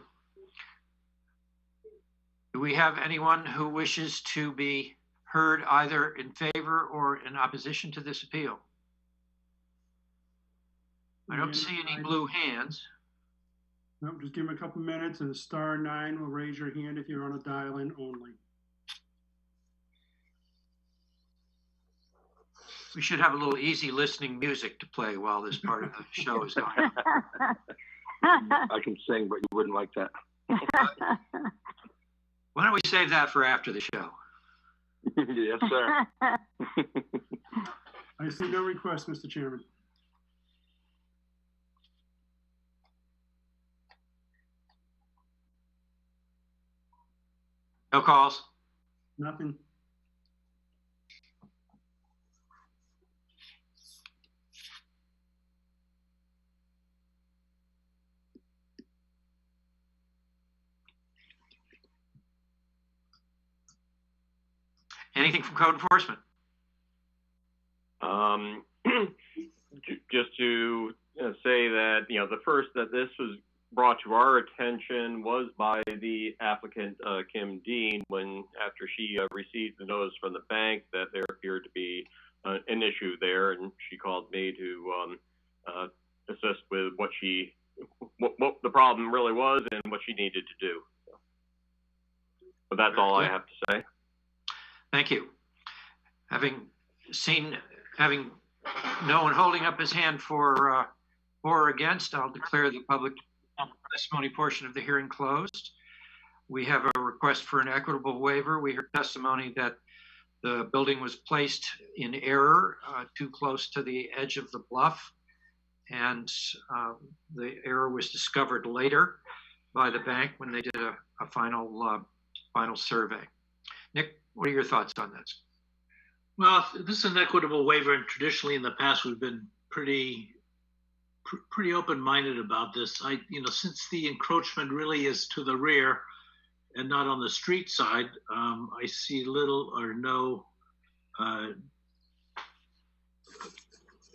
Do we have anyone who wishes to be heard either in favor or in opposition to this appeal? I don't see any blue hands. No, just give them a couple minutes and *9 will raise your hand if you're on a dial-in only. We should have a little easy listening music to play while this part of the show is going on. I can sing, but you wouldn't like that. Why don't we save that for after the show? Yes, sir. I see no request, Mr. Chairman. No calls? Nothing. Anything from code enforcement? Just to say that, the first that this was brought to our attention was by the applicant, Kim Dean, after she received the notice from the bank that there appeared to be an issue there, and she called me to assist with what the problem really was and what she needed to do. But that's all I have to say. Thank you. Having no one holding up his hand for or against, I'll declare the public testimony portion of the hearing closed. We have a request for an equitable waiver. We heard testimony that the building was placed in error too close to the edge of the bluff, and the error was discovered later by the bank when they did a final survey. Nick, what are your thoughts on this? Well, this is an equitable waiver, and traditionally in the past we've been pretty open-minded about this. Since the encroachment really is to the rear and not on the street side, I see little or no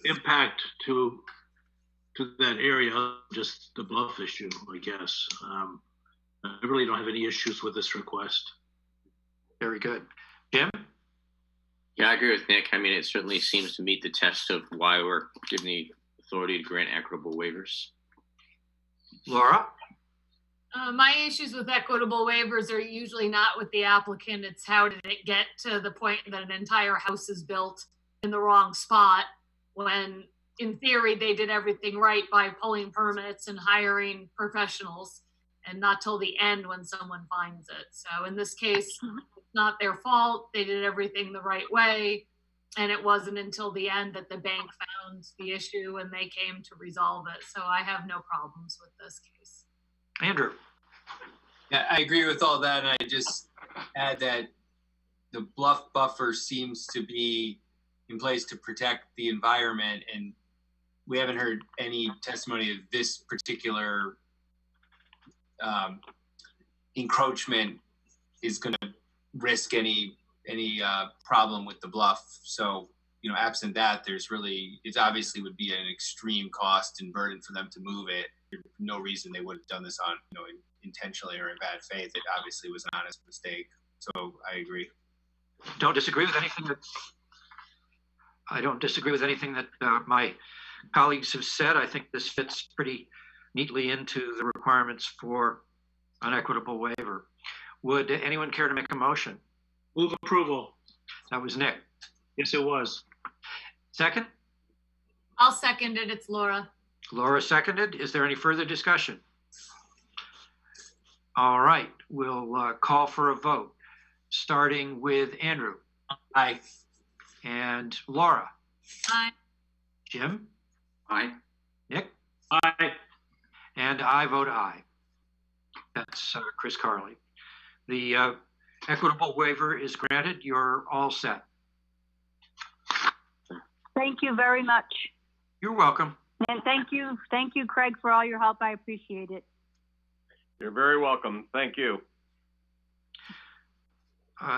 impact to that area, just the bluff issue, I guess. I really don't have any issues with this request. Very good. Jim? Yeah, I agree with Nick. I mean, it certainly seems to meet the test of why we're given the authority to grant equitable waivers. Laura? My issues with equitable waivers are usually not with the applicant. It's how did it get to the point that an entire house is built in the wrong spot when, in theory, they did everything right by pulling permits and hiring professionals, and not till the end when someone finds it. So in this case, it's not their fault. They did everything the right way. And it wasn't until the end that the bank found the issue and they came to resolve it. So I have no problems with this case. Andrew? Yeah, I agree with all that. And I just add that the bluff buffer seems to be in place to protect the environment. And we haven't heard any testimony of this particular encroachment is going to risk any problem with the bluff. So, absent that, it obviously would be an extreme cost and burden for them to move it. There's no reason they would have done this on, intentionally or in bad faith. It obviously was an honest mistake. So I agree. I don't disagree with anything that my colleagues have said. I think this fits pretty neatly into the requirements for an equitable waiver. Would anyone care to make a motion? Move approval. That was Nick. Yes, it was. Second? I'll second it. It's Laura. Laura seconded. Is there any further discussion? All right, we'll call for a vote, starting with Andrew. Aye. And Laura. Aye. Jim? Aye. Nick? Aye. And I vote aye. That's Chris Carley. The equitable waiver is granted. You're all set. Thank you very much. You're welcome. And thank you, Craig, for all your help. I appreciate it. You're very welcome. Thank you.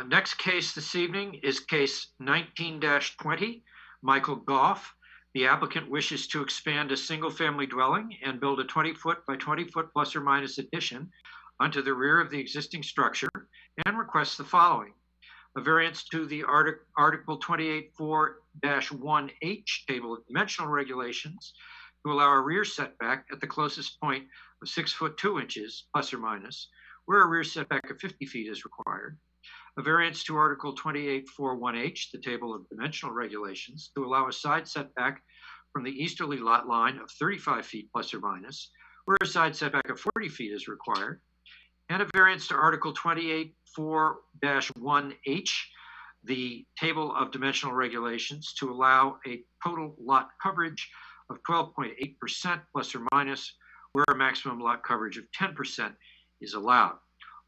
Next case this evening is case 19-20, Michael Goff, The applicant wishes to expand a single-family dwelling and build a 20-foot by 20-foot plus or minus addition onto the rear of the existing structure and requests the following. A variance to the Article 28.4-1H Table of Dimensional Regulations to allow a rear setback at the closest point of 6 foot 2 inches plus or minus, where a rear setback of 50 feet is required. A variance to Article 28.4.1H, the Table of Dimensional Regulations, to allow a side setback from the easterly lot line of 35 feet plus or minus, where a side setback of 40 feet is required. And a variance to Article 28.4-1H, the Table of Dimensional Regulations, to allow a total lot coverage of 12.8% plus or minus, where a maximum lot coverage of 10% is allowed.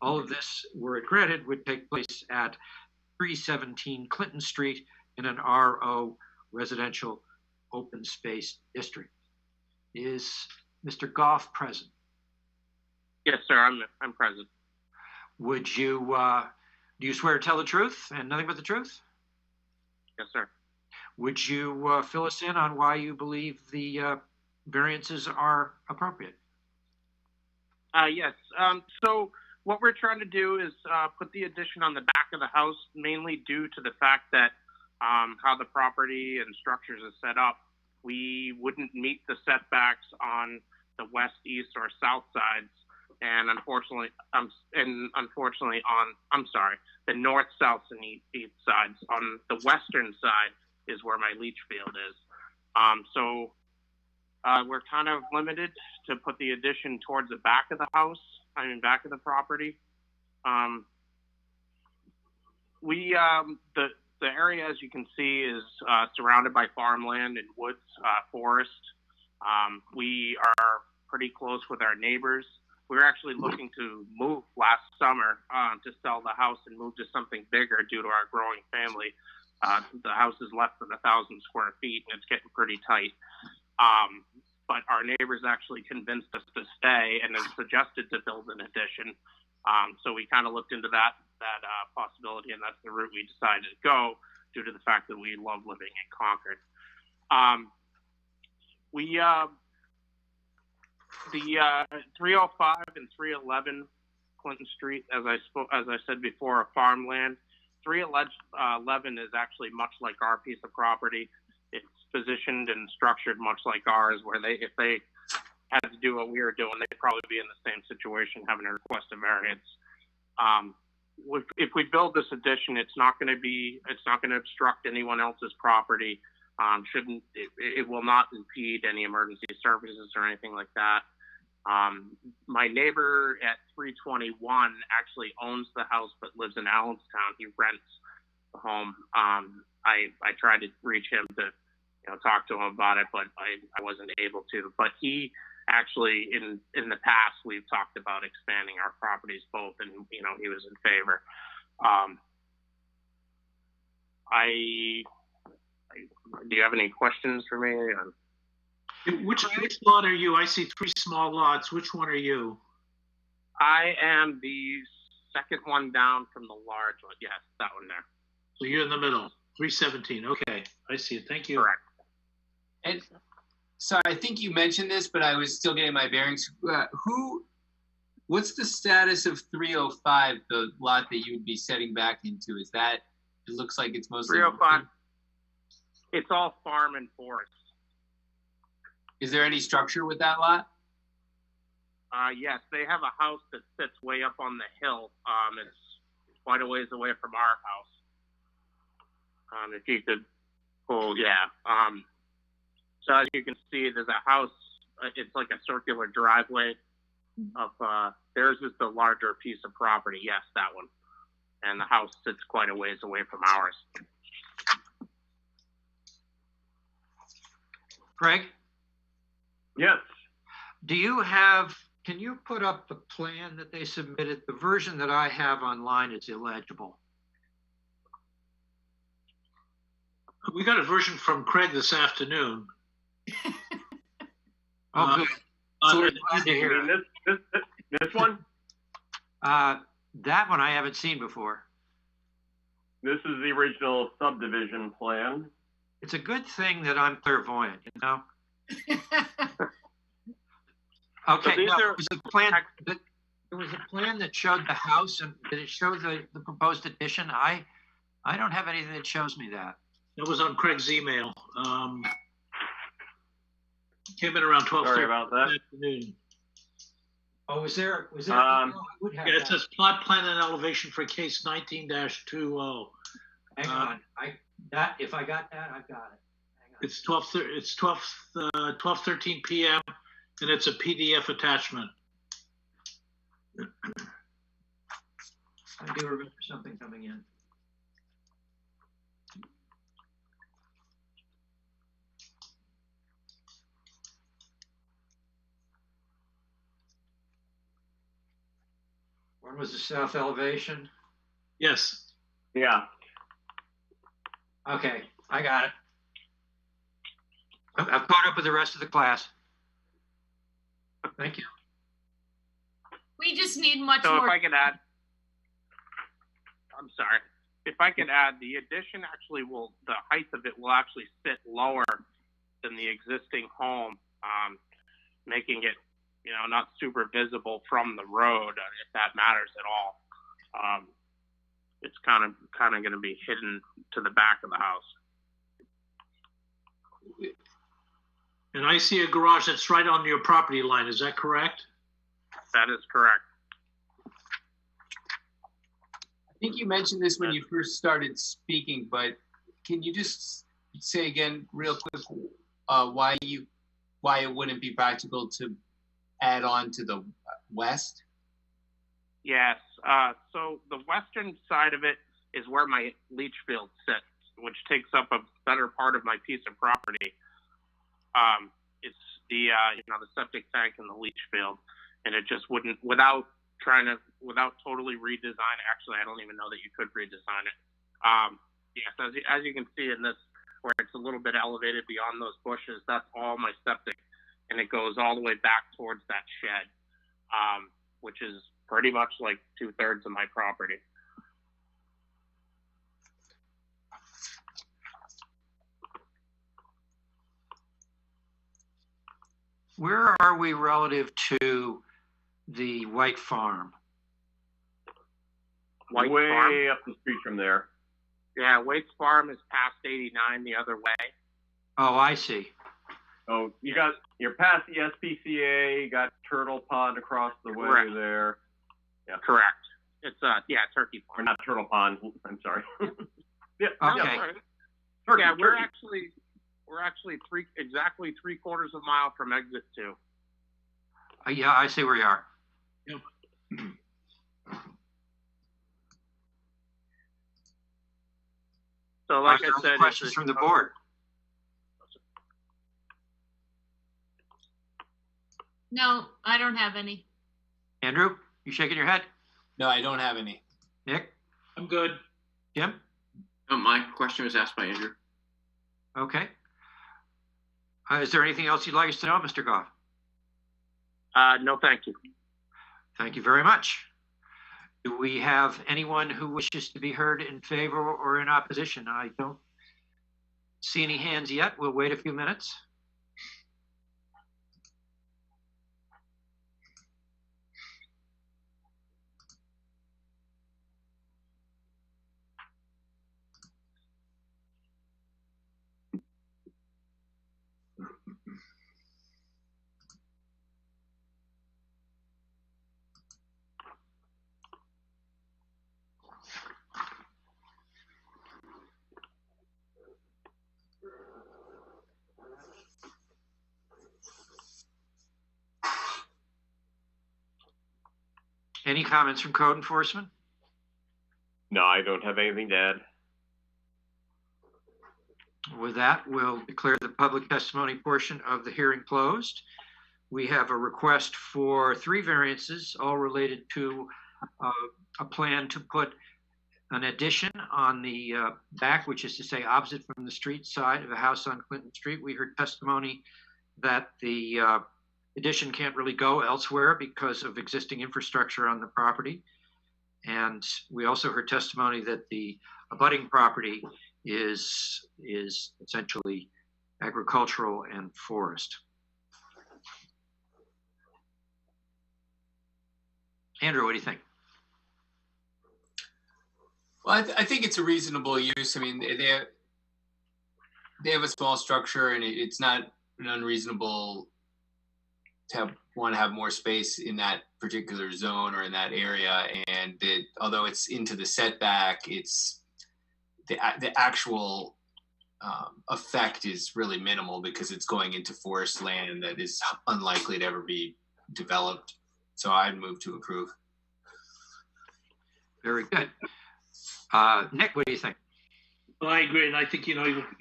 All of this, were it granted, would take place at 317 Clinton Street in an RO residential open space district. Is Mr. Goff present? Yes, sir. I'm present. Would you, do you swear to tell the truth and nothing but the truth? Yes, sir. Would you fill us in on why you believe the variances are appropriate? Yes. So what we're trying to do is put the addition on the back of the house, mainly due to the fact that how the property and structures is set up, we wouldn't meet the setbacks on the west, east, or south sides, and unfortunately on the north, south, and east sides. On the western side is where my leach field is. So we're kind of limited to put the addition towards the back of the house. Back of the property. The area, as you can see, is surrounded by farmland and woods, forest. We are pretty close with our neighbors. We were actually looking to move last summer to sell the house and move to something bigger due to our growing family. The house is less than 1,000 square feet, and it's getting pretty tight. But our neighbors actually convinced us to stay and have suggested to build an addition. So we kind of looked into that possibility, and that's the route we decided to go due to the fact that we love living in Concord. The 305 and 311 Clinton Street, as I said before, are farmland. 311 is actually much like our piece of property. It's positioned and structured much like ours, where if they had to do what we were doing, they'd probably be in the same situation, having to request a variance. If we build this addition, it's not going to obstruct anyone else's property. It will not impede any emergency services or anything like that. My neighbor at 321 actually owns the house but lives in Allenstown. He rents the home. I tried to reach him to talk to him about it, but I wasn't able to. But he actually, in the past, we've talked about expanding our properties both, and he was in favor. Do you have any questions for me? Which lot are you? I see 3 small lots. Which one are you? I am the second one down from the large one. Yes, that one there. So you're in the middle. 317. Okay, I see it. Thank you. Correct. And so I think you mentioned this, but I was still getting my bearings. What's the status of 305, the lot that you would be setting back into? Is that, it looks like it's mostly 305. It's all farm and forest. Is there any structure with that lot? Yes, they have a house that sits way up on the hill. It's quite a ways away from our house. If you could pull, yeah. So as you can see, there's a house. It's like a circular driveway. Theirs is the larger piece of property. Yes, that one. And the house sits quite a ways away from ours. Craig? Yes. Can you put up the plan that they submitted? The version that I have online is illegible. We got a version from Craig this afternoon. Oh, good. So we're glad to hear. This one? That one I haven't seen before. This is the original subdivision plan. It's a good thing that I'm clairvoyant, you know? Okay, these now, are- there was a plan that showed the house, and did it show the proposed addition? I don't have anything that shows me that. It was on Craig's email. Came in around 12:30. Sorry about that. Afternoon. Oh, was there? Um, I would have Yeah, it that. says plot plan and elevation for case 19-20. Hang on, if I got that, I've got it. Hang on. It's 12:13 p.m. and it's a PDF attachment. I do remember something coming in. When was the south elevation? Yes. Yeah. Okay, I got it. I've caught up with the rest of the class. Thank you. We just need much So more. if I could add, I'm sorry. If I could add, the addition actually the height of it will actually sit lower than the existing home, making it, not super visible from the road, if that matters at all. It's kind of going to be hidden to the back of the house. And I see a garage that's right on your property line. Is that correct? That is correct. I think you mentioned this when you first started speaking, but can you just say again real quick why it wouldn't be practical to add on to the west? Yes. So the western side of it is where my leach field sits, which takes up a better part of my piece of property. It's the the septic tank and the leach field, and it just wouldn't without totally redesign. Actually, I don't even know that you could redesign it. Yes, as you can see in this, where it's a little bit elevated beyond those bushes, that's all my septic, and it goes all the way back towards that shed, which is pretty much like 2/3 of my property. Where are we relative to the White Farm? White Way Farm? up the street from there. Yeah, Waits Farm is past 89 the other way. Oh, I see. Oh, you're past the SPCA, you got Turtle Pond across the way Correct. there. Yeah. Correct. It's Turkey Or Farm. not Turtle Pond, I'm sorry. Yeah, Okay. Yeah, Turkey, yeah, we're Turkey. actually exactly 3/4 of a mile from exit 2. Yeah, I see where you are. Yep. So like Are there I said, questions from the board? No, I don't have any. Andrew, you shaking your head? No, I don't have any. Nick? I'm good. Jim? Oh, my question was asked by Andrew. Okay. Is there anything else you'd like us to know, Mr. Goff? No, thank you. Thank you very much. Do we have anyone who wishes to be heard in favor or in opposition? I don't see any hands yet. We'll wait a few minutes. Any comments from code enforcement? No, I don't have anything to add. With that, we'll declare the public testimony portion of the hearing closed. We have a request for 3 variances, all related to a plan to put an addition on the back, which is to say opposite from the street side of a house on Clinton Street. We heard testimony that the addition can't really go elsewhere because of existing infrastructure on the property. And we also heard testimony that the abutting property is essentially agricultural and forest. Andrew, what do you think? Well, I think it's a reasonable use. I mean, they have a small structure, and it's not unreasonable to want to have more space in that particular zone or in that area. And although it's into the setback, it's the actual effect is really minimal because it's going into forest land that is unlikely to ever be developed. So I'd move to approve. Very good. Nick, what do you think? Well, I agree, and I think you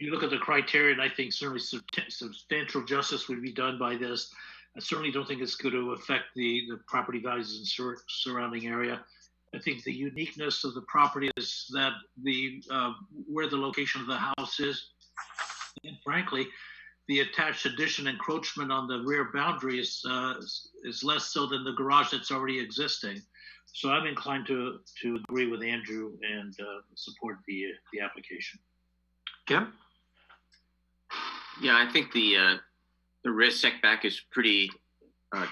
look at the criteria, and I think certainly substantial justice would be done by this. I certainly don't think it's going to affect the property values in surrounding area. I think the uniqueness of the property is that where the location of the house is, and frankly, the attached addition encroachment on the rear boundary is less so than the garage that's already existing. So I'm inclined to agree with Andrew and support the application. Jim? Yeah, I think the rear setback is pretty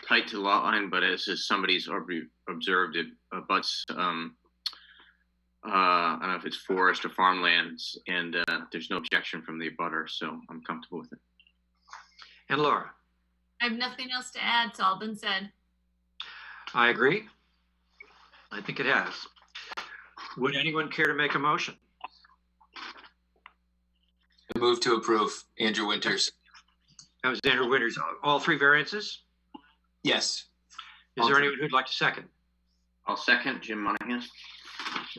tight to the lot line, but as somebody's already observed, it abuts I don't know if it's forest or farmlands, and there's no objection from the abutter, so I'm comfortable with it. And Laura? I have nothing else to add. It's all been said. I agree. I think it has. Would anyone care to make a motion? I move to approve. Andrew Winters. That was Andrew Winters. All three variances? Yes. Is there anyone who'd like to second? I'll second. Jim Monahan.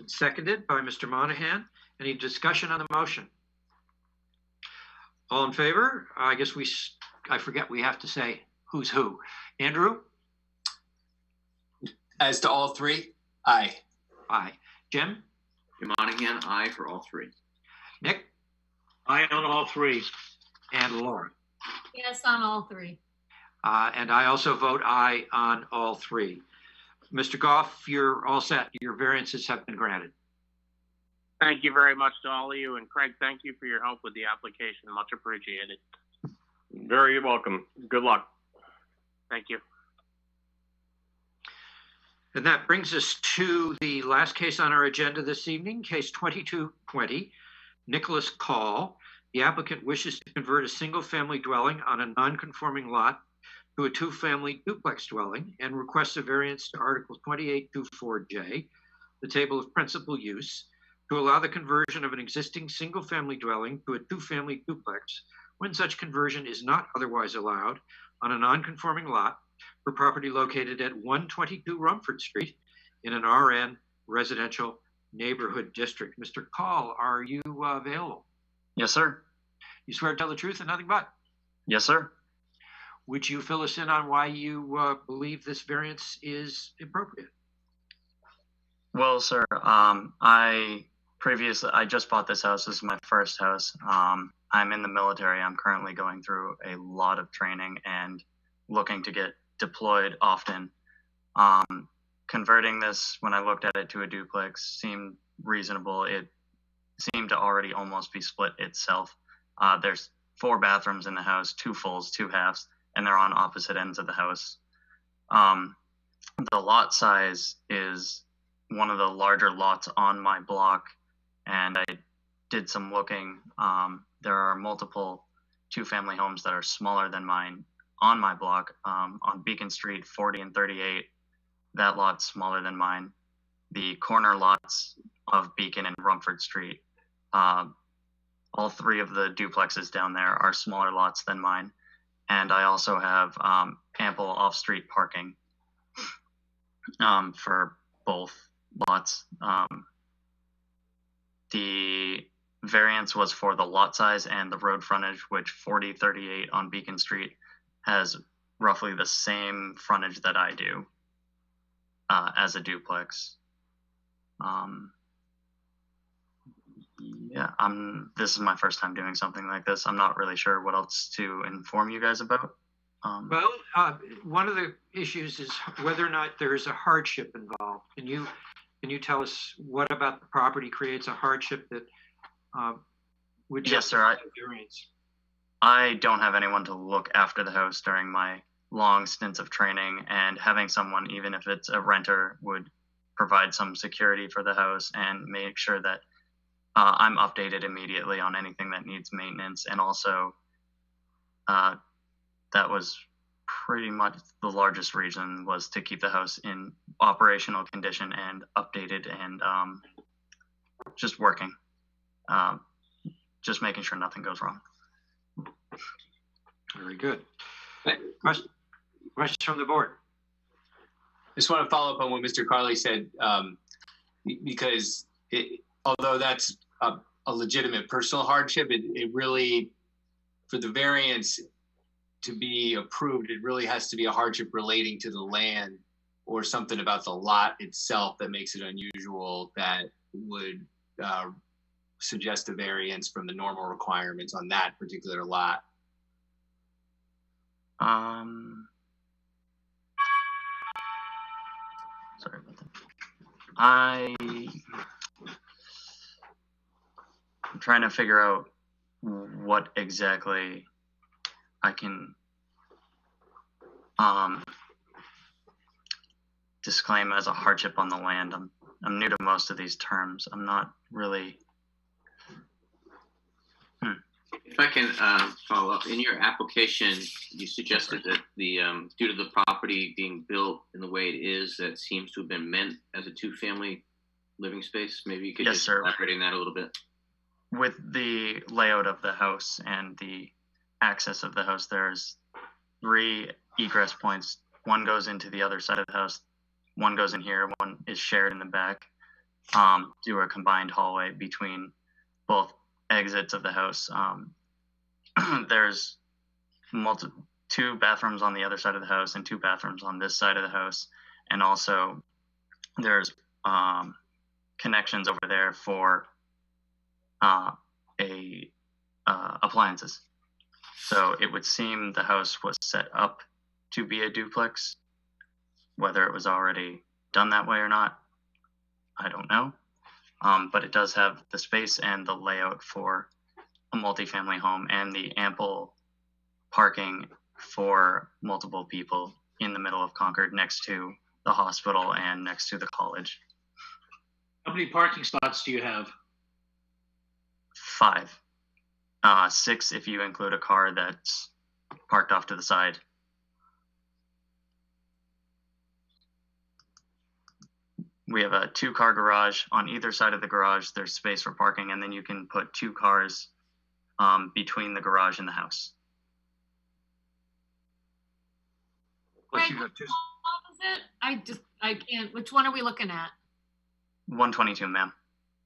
Seconded by Mr. Monahan. Any discussion on the motion? All in favor? I guess I forget we have to say who's who. Andrew? As to all three? Aye. Aye. Jim? Jim Monahan, aye for all three. Nick? Aye on all three. And Laura? Yes on all three. And I also vote aye on all three. Mr. Goff, you're all set. Your variances have been granted. Thank you very much to all of you. And Craig, thank you for your help with the application. Much appreciated. Very welcome. Good luck. Thank you. And that brings us to the last case on our agenda this evening, case 2220, Nicholas Call. The applicant wishes to convert a single-family dwelling on a non-conforming lot to a two-family duplex dwelling and requests a variance to Article 2824J, the table of principal use, to allow the conversion of an existing single-family dwelling to a two-family duplex when such conversion is not otherwise allowed on a non-conforming lot for property located at 122 Rumford Street in an RN residential neighborhood district. Mr. Call, are you available? Yes, sir. You swear to tell the truth and nothing but? Yes, sir. Would you fill us in on why you believe this variance is appropriate? Well, sir, I just bought this house. This is my first house. I'm in the military. I'm currently going through a lot of training and looking to get deployed often. Converting this, when I looked at it to a duplex, seemed reasonable. It seemed to already almost be split itself. There's 4 bathrooms in the house, 2 fulls, 2 halves, and they're on opposite ends of the house. The lot size is one of the larger lots on my block, and I did some looking. There are multiple 2-family homes that are smaller than mine on my block, on Beacon Street, 40 and 38. That lot's smaller than mine. The corner lots of Beacon and Rumford Street, all 3 of the duplexes down there are smaller lots than mine. And I also have ample off-street parking for both lots. The variance was for the lot size and the road frontage, which 4038 on Beacon Street has roughly the same frontage that I do as a duplex. Yeah, this is my first time doing something like this. I'm not really sure what else to inform you guys about. Well, one of the issues is whether or not there is a hardship involved. Can you tell us what about the property creates a hardship that would Yes, sir. variance. I don't have anyone to look after the house during my long stints of training, and having someone, even if it's a renter, would provide some security for the house and make sure that I'm updated immediately on anything that needs maintenance. And also, that was pretty much the largest reason, was to keep the house in operational condition and updated and just working. Just making sure nothing goes wrong. Very good. Questions from the board? Just want to follow up on what Mr. Carley said, because although that's a legitimate personal hardship, it really, for the variance to be approved, it really has to be a hardship relating to the land or something about the lot itself that makes it unusual, that would suggest a variance from the normal requirements on that particular lot. Sorry about that. I'm trying to figure out what exactly I can disclaim as a hardship on the land. I'm new to most of these terms. I'm not really. If I can follow up, in your application, you suggested that the due to the property being built in the way it is, that seems to have been meant as a two-family living space. Maybe you could Yes, just sir. elaborate on that a little bit. With the layout of the house and the access of the house, there's 3 egress points. One goes into the other side of the house, one goes in here, one is shared in the back, through a combined hallway between both exits of the house. There's 2 bathrooms on the other side of the house and 2 bathrooms on this side of the house, and also there's connections over there for appliances. So it would seem the house was set up to be a duplex. Whether it was already done that way or not, I don't know. But it does have the space and the layout for a multifamily home, and the ample parking for multiple people in the middle of Concord, next to the hospital and next to the college. How many parking spots do you have? 5. 6 if you include a car that's parked off to the side. We have a 2-car garage. On either side of the garage, there's space for parking, and then you can put 2 cars between the garage and the house. Greg, which one is it? I can't. Which one are we looking at? 122, ma'am.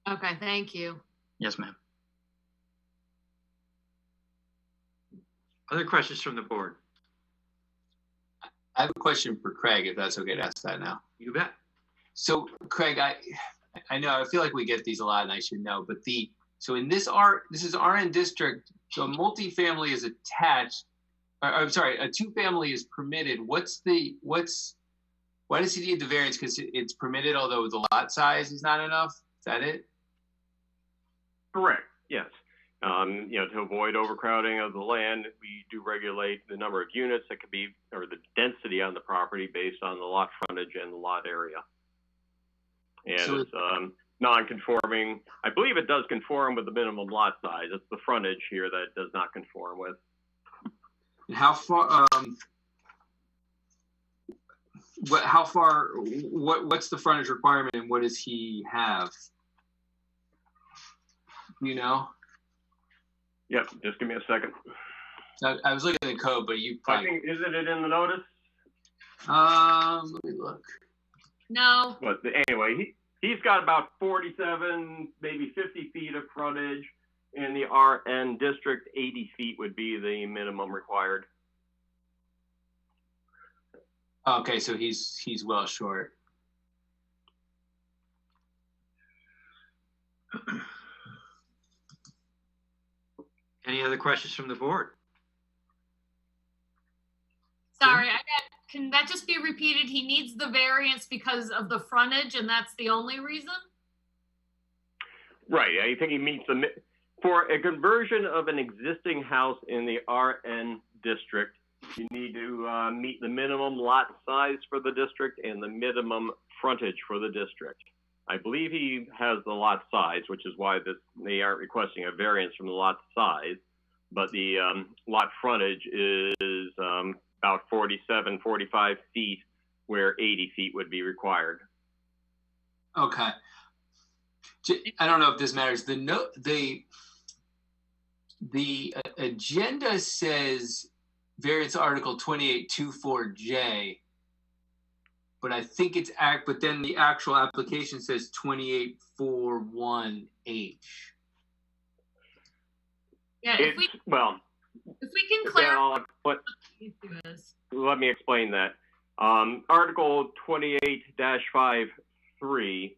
Okay, thank you. Yes, ma'am. Other questions from the board? I have a question for Craig, if that's okay to ask that now. You bet. So, Craig, I know, I feel like we get these a lot and I should know, but so in this is RN district, so a multifamily is attached, I'm sorry, a 2-family is permitted. Why does he need the variance? Because it's permitted, although the lot size is not enough? Is that it? Correct, yes. To avoid overcrowding of the land, we do regulate the number of units that could be, or the density on the property based on the lot frontage and the lot area. And so it's non-conforming. I believe it does conform with the minimum lot size. It's the frontage here that it does not conform with. How far, what's the frontage requirement and what does he have? You know? Yep, just give me a second. I was looking at the code, but you probably... I think, isn't it in the notice? Let me look. No. But anyway, he's got about 47, maybe 50 feet of frontage. In the RN district, 80 feet would be the minimum required. Okay, so he's well short. Any other questions from the board? Sorry, can that just be repeated? He needs the variance because of the frontage, and that's the only reason? Right. I think he meets For a conversion of an existing house in the RN district, you need to meet the minimum lot size for the district and the minimum frontage for the district. I believe he has the lot size, which is why they aren't requesting a variance from the lot size, but the lot frontage is about 47, 45 feet, where 80 feet would be required. Okay. I don't know if this matters. The agenda says variance article 2824J, but I think it's but then the actual application says 2841H. Yeah, if we can clarify what the issue is. Let me explain that. Article 28-5(3)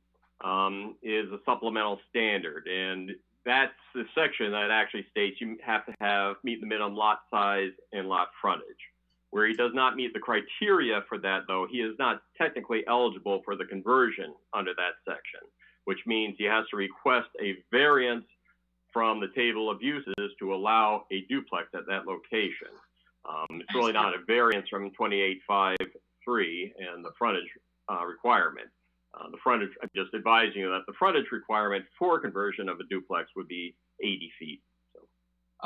is a supplemental standard, and that's the section that actually states you have to meet the minimum lot size and lot frontage. Where he does not meet the criteria for that, though, he is not technically eligible for the conversion under that section, which means he has to request a variance from the table of uses to allow a duplex at that location. It's really not a variance from 28.5.3 and the frontage requirement. The frontage, I'm just advising you that the frontage requirement for conversion of a duplex would be 80 feet. So.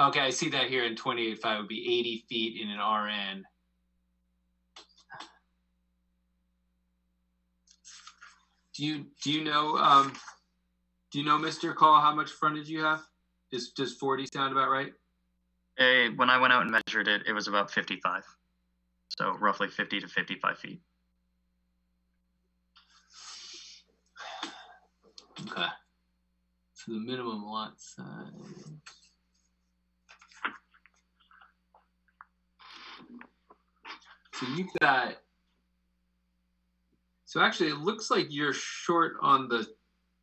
Okay, I see that here in 28.5 would be 80 feet in an RN. Do you know Mr. Call how much frontage you have? Does 40 sound about right? When I went out and measured it, it was about 55. So roughly 50 to 55 feet. Okay. So the minimum lot size. So you've got. So actually, it looks like you're short on the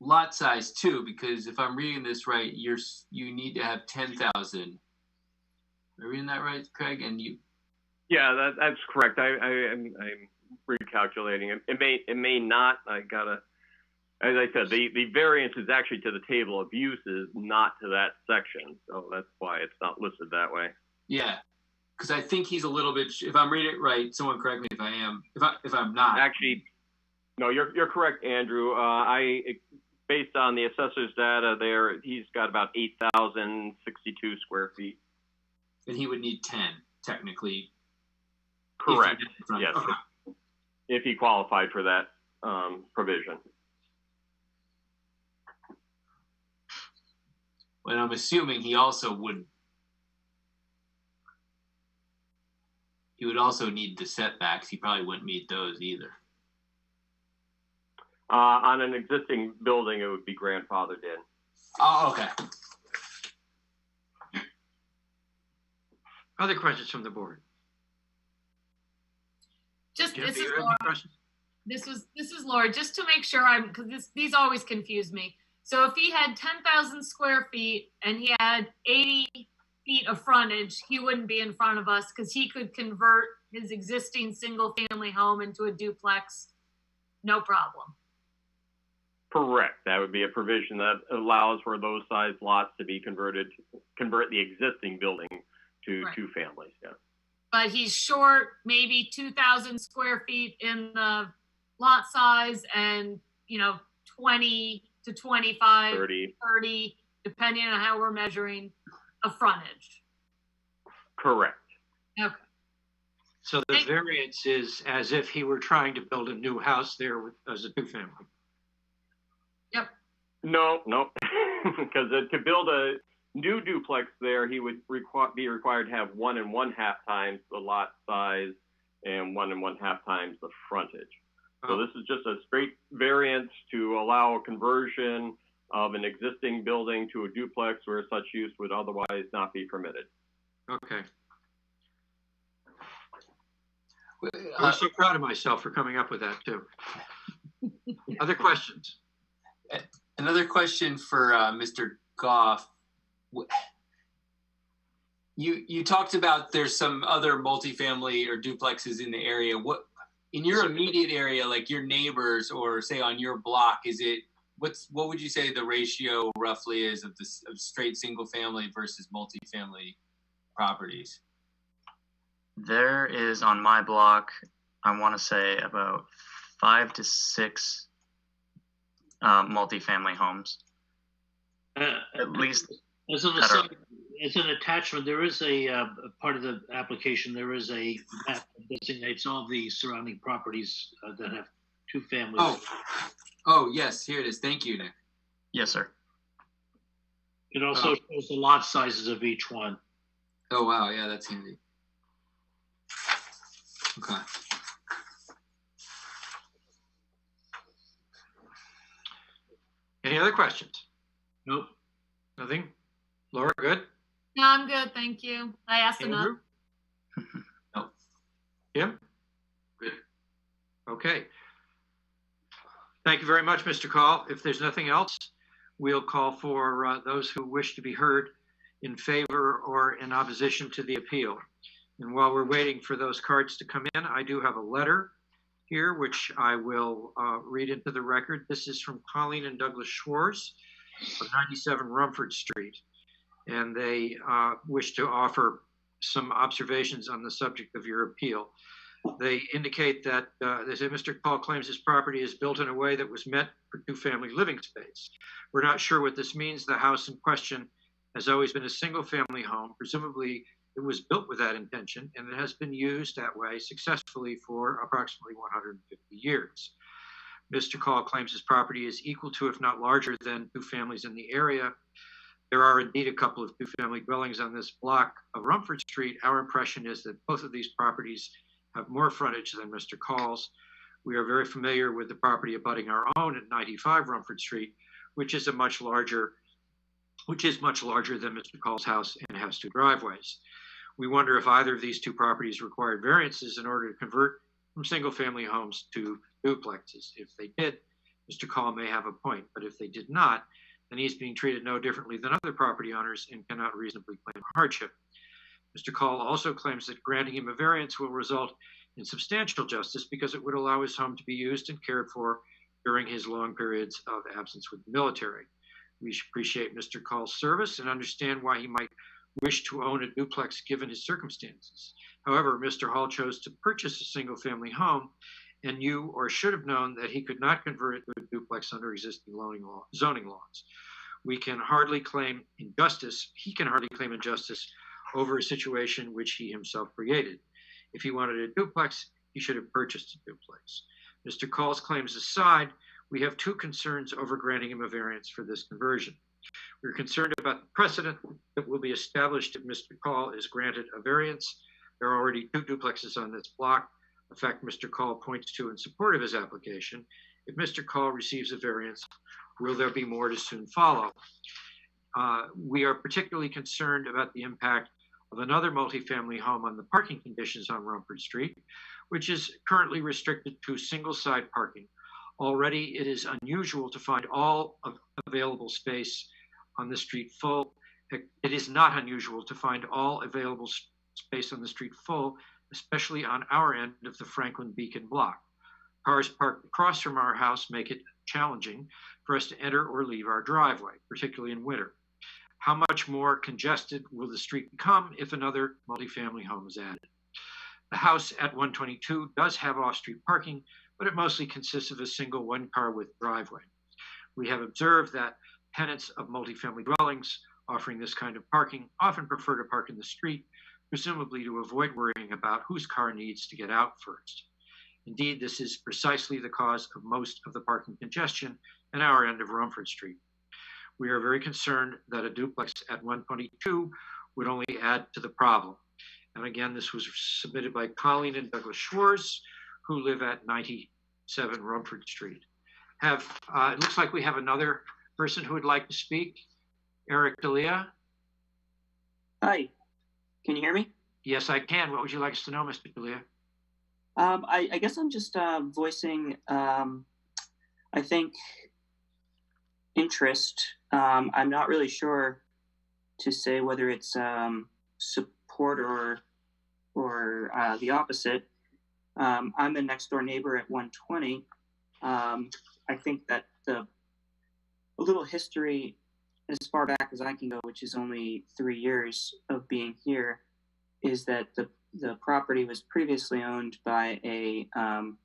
lot size too, because if I'm reading this right, you need to have 10,000. Am I reading that right, Craig? And you? Yeah, that's correct. I'm recalculating it. It may not. I gotta. As I said, the variance is actually to the table of uses, not to that section. So that's why it's not listed that way. Yeah, because I think he's a little bit. If I'm reading it right, someone correct me if I am. If I'm not. Actually, no, you're correct, Andrew. Based on the assessor's data, he's got about 8,062 square feet. And he would need 10 technically. Correct. Yes. Okay. If he qualified for that provision. Well, I'm assuming he also would. He would also need the setbacks. He probably wouldn't meet those either. On an existing building, it would be grandfathered in. Oh, okay. Other questions from the board? Just Jeff, this do you is have Laura. any questions? This is Laura. Just to make sure because these always confuse me. So if he had 10,000 square feet and he had 80 feet of frontage, he wouldn't be in front of us because he could convert his existing single family home into a duplex, no problem. Correct. That would be a provision that allows for those size lots to be convert the existing building to two families. Yeah. But he's short maybe 2,000 square feet in the lot size and, 20 to 25, 30, depending on how we're measuring a frontage. Correct. Okay. So the variance is as if he were trying to build a new house there as a two-family. Yep. No, because to build a new duplex there, he would be required to have 1 1/2 times the lot size and 1 1/2 times the frontage. So this is just a straight variance to allow a conversion of an existing building to a duplex where such use would otherwise not be permitted. Okay. I'm so proud of myself for coming up with that too. Other questions? Another question for Mr. Goff. You talked about there's some other multifamily or duplexes in the area. What in your immediate area, like your neighbors or say on your block, is it what would you say the ratio roughly is of straight single family versus multifamily properties? There is on my block, I want to say about 5 to 6 multifamily homes. At least as an attachment, there is a part of the application. There is a map that designates all the surrounding properties that have 2 families. Oh, yes, here it is. Thank you, Nick. Yes, sir. It also shows the lot sizes of each one. Oh, wow. Yeah, that's handy. Okay. Any other questions? Nope. Nothing? Laura, good? No, I'm good, thank you. I asked enough. Andrew? No. Kim? Good. Okay. Thank you very much, Mr. Call. If there's nothing else, we'll call for those who wish to be heard in favor or in opposition to the appeal. And while we're waiting for those cards to come in, I do have a letter here, which I will read into the record. This is from Colleen and Douglas Schwartz of 97 Rumford Street. And they wish to offer some observations on the subject of your appeal. They indicate that they say Mr. Call claims his property is built in a way that was meant for 2-family living space. We're not sure what this means. The house in question has always been a single-family home. Presumably, it was built with that intention, and it has been used that way successfully for approximately 150 years. Mr. Call claims his property is equal to, if not larger than, 2 families in the area. There are indeed a couple of 2-family dwellings on this block of Rumford Street. Our impression is that both of these properties have more frontage than Mr. Call's. We are very familiar with the property abutting our own at 95 Rumford Street, which is much larger than Mr. Call's house and has 2 driveways. We wonder if either of these 2 properties required variances in order to convert from single-family homes to duplexes. If they did, Mr. Call may have a point, but if they did not, then he's being treated no differently than other property owners and cannot reasonably claim hardship. Mr. Call also claims that granting him a variance will result in substantial justice because it would allow his home to be used and cared for during his long periods of absence with the military. We appreciate Mr. Call's service and understand why he might wish to own a duplex given his circumstances. However, Mr. Hall chose to purchase a single-family home and knew or should have known that he could not convert it to a duplex under existing zoning laws. He can hardly claim injustice over a situation which he himself created. If he wanted a duplex, he should have purchased a duplex. Mr. Call's claims aside, we have 2 concerns over granting him a variance for this conversion. We're concerned about the precedent that will be established if Mr. Call is granted a variance. There are already 2 duplexes on this block, a fact Mr. Call points to in support of his application. If Mr. Call receives a variance, will there be more to soon follow? We are particularly concerned about the impact of another multifamily home on the parking conditions on Rumford Street, which is currently restricted to single-side parking. Already, it is unusual to find all of available space on the street full. It is not unusual to find all available space on the street full, especially on our end of the Franklin Beacon block. Cars parked across from our house make it challenging for us to enter or leave our driveway, particularly in winter. How much more congested will the street become if another multifamily home is added? The house at 122 does have off-street parking, but it mostly consists of a single 1-car width driveway. We have observed that tenants of multifamily dwellings offering this kind of parking often prefer to park in the street, presumably to avoid worrying about whose car needs to get out first. Indeed, this is precisely the cause of most of the parking congestion at our end of Rumford Street. We are very concerned that a duplex at 122 would only add to the problem. And again, this was submitted by Colleen and Douglas Schwartz, who live at 97 Rumford Street. It looks like we have another person who would like to speak. Eric Dalia. Hi, can you hear me? Yes, I can. What would you like us to know, Mr. Dalia? I guess I'm just voicing, I think, interest. I'm not really sure to say whether it's support or the opposite. I'm the next door neighbor at 120. I think that the little history as far back as I can go, which is only 3 years of being here, is that the property was previously owned by a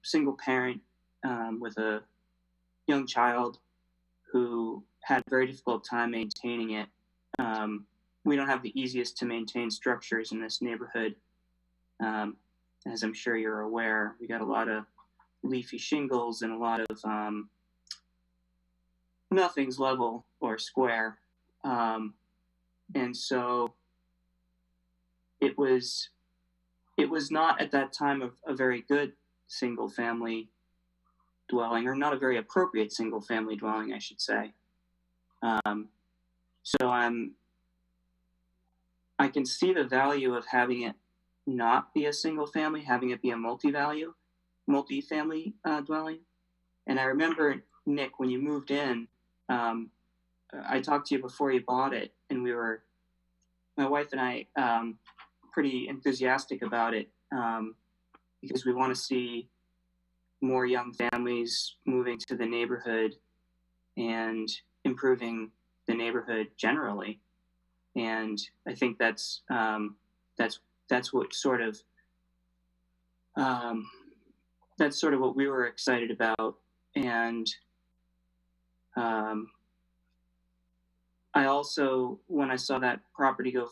single parent with a young child who had a very difficult time maintaining it. We don't have the easiest to maintain structures in this neighborhood. As I'm sure you're aware, we got a lot of leafy shingles and a lot of nothing's level or square. And so it was not at that time a very good single family dwelling, or not a very appropriate single family dwelling, I should say. So I can see the value of having it not be a single family, having it be a multi-family dwelling. And I remember, Nick, when you moved in, I talked to you before you bought it, and my wife and I, pretty enthusiastic about it, because we want to see more young families moving to the neighborhood and improving the neighborhood generally. And I think that's what sort of that's sort of what we were excited about. And I also, when I saw that property go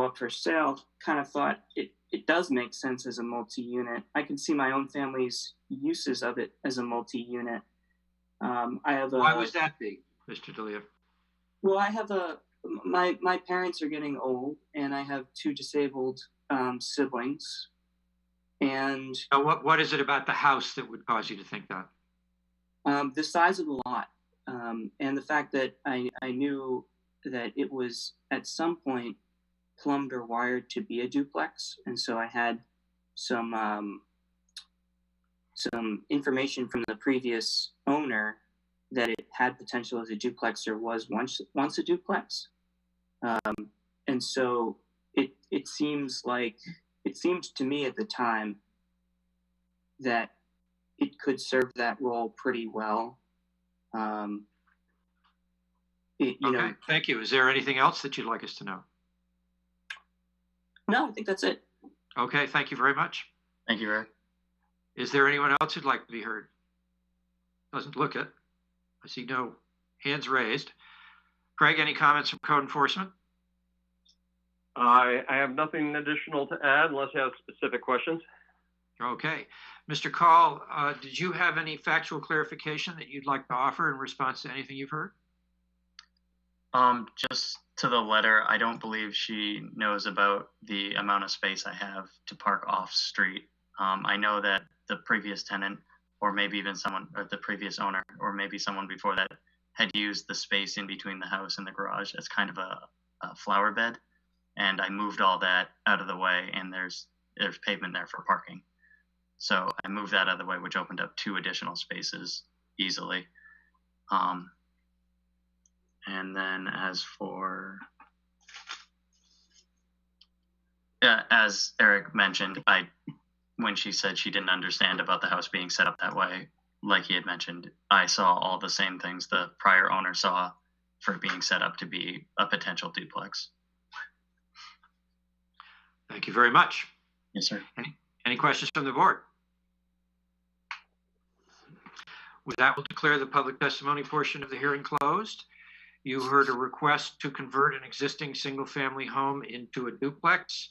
up for sale, kind of thought it does make sense as a multi-unit. I can see my own family's uses of it as a multi-unit. Why was that be, Mr. DeLeo? Well, I have my parents are getting old, and I have 2 disabled siblings. And what is it about the house that would cause you to think that? The size of the lot, and the fact that I knew that it was at some point plumbed or wired to be a duplex, and so I had some information from the previous owner that it had potential as a duplex, or was once a duplex. And so it seemed to me at the time that it could serve that role pretty well. Okay, thank you. Is there anything else that you'd like us to know? No, I think that's it. Okay, thank you very much. Thank you, Eric. Is there anyone else who'd like to be heard? Doesn't look it. I see no hands raised. Craig, any comments from code enforcement? I have nothing additional to add unless you have specific questions. Okay. Mr. Call, did you have any factual clarification that you'd like to offer in response to anything you've heard? Just to the letter, I don't believe she knows about the amount of space I have to park off street. I know that the previous tenant, or maybe even someone, or the previous owner, or maybe someone before that, had used the space in between the house and the garage as kind of a flower bed. And I moved all that out of the way, and there's pavement there for parking. So I moved that out of the way, which opened up 2 additional spaces easily. And then as Eric mentioned, when she said she didn't understand about the house being set up that way, like he had mentioned, I saw all the same things the prior owner saw for it being set up to be a potential duplex. Thank you very much. Yes, sir. Any questions from the board? With that, we'll declare the public testimony portion of the hearing closed. You heard a request to convert an existing single-family home into a duplex.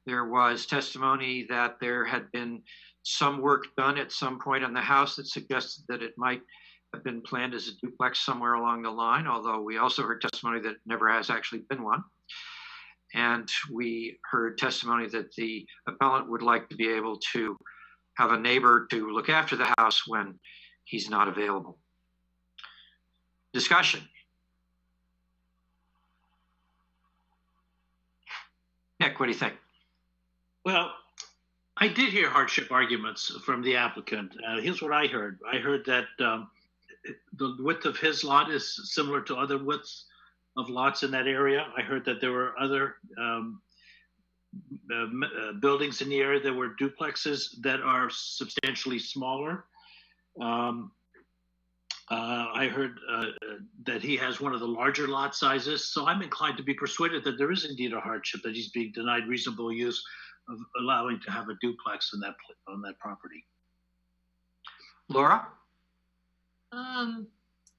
There was testimony that there had been some work done at some point on the house that suggested that it might have been planned as a duplex somewhere along the line, although we also heard testimony that it never has actually been one. And we heard testimony that the appellant would like to be able to have a neighbor to look after the house when he's not available. Discussion. Nick, what do you think? Well, I did hear hardship arguments from the applicant. Here's what I heard. I heard that the width of his lot is similar to other widths of lots in that area. I heard that there were other buildings in the area that were duplexes that are substantially smaller. I heard that he has one of the larger lot sizes, so I'm inclined to be persuaded that there is indeed a hardship that he's being denied reasonable use of allowing to have a duplex on that property. Laura?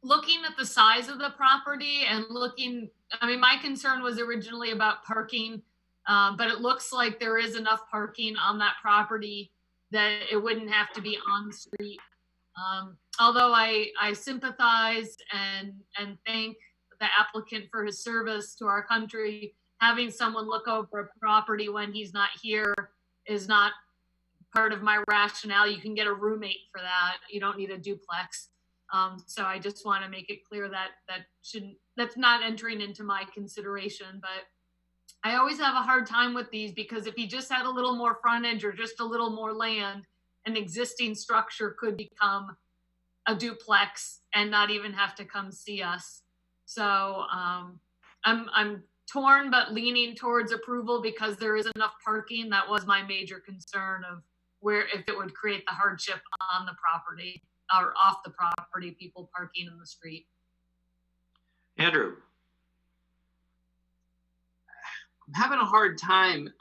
Looking at the size of the property and my concern was originally about parking, but it looks like there is enough parking on that property that it wouldn't have to be on the street. Although I sympathize and thank the applicant for his service to our country, having someone look over a property when he's not here is not part of my rationale. You can get a roommate for that. You don't need a duplex. So I just want to make it clear that that's not entering into my consideration. But I always have a hard time with these because if he just had a little more frontage or just a little more land, an existing structure could become a duplex and not even have to come see us. So I'm torn, but leaning towards approval because there is enough parking. That was my major concern of where if it would create the hardship on the property or off the property, people parking in the street. Andrew? I'm having a hard time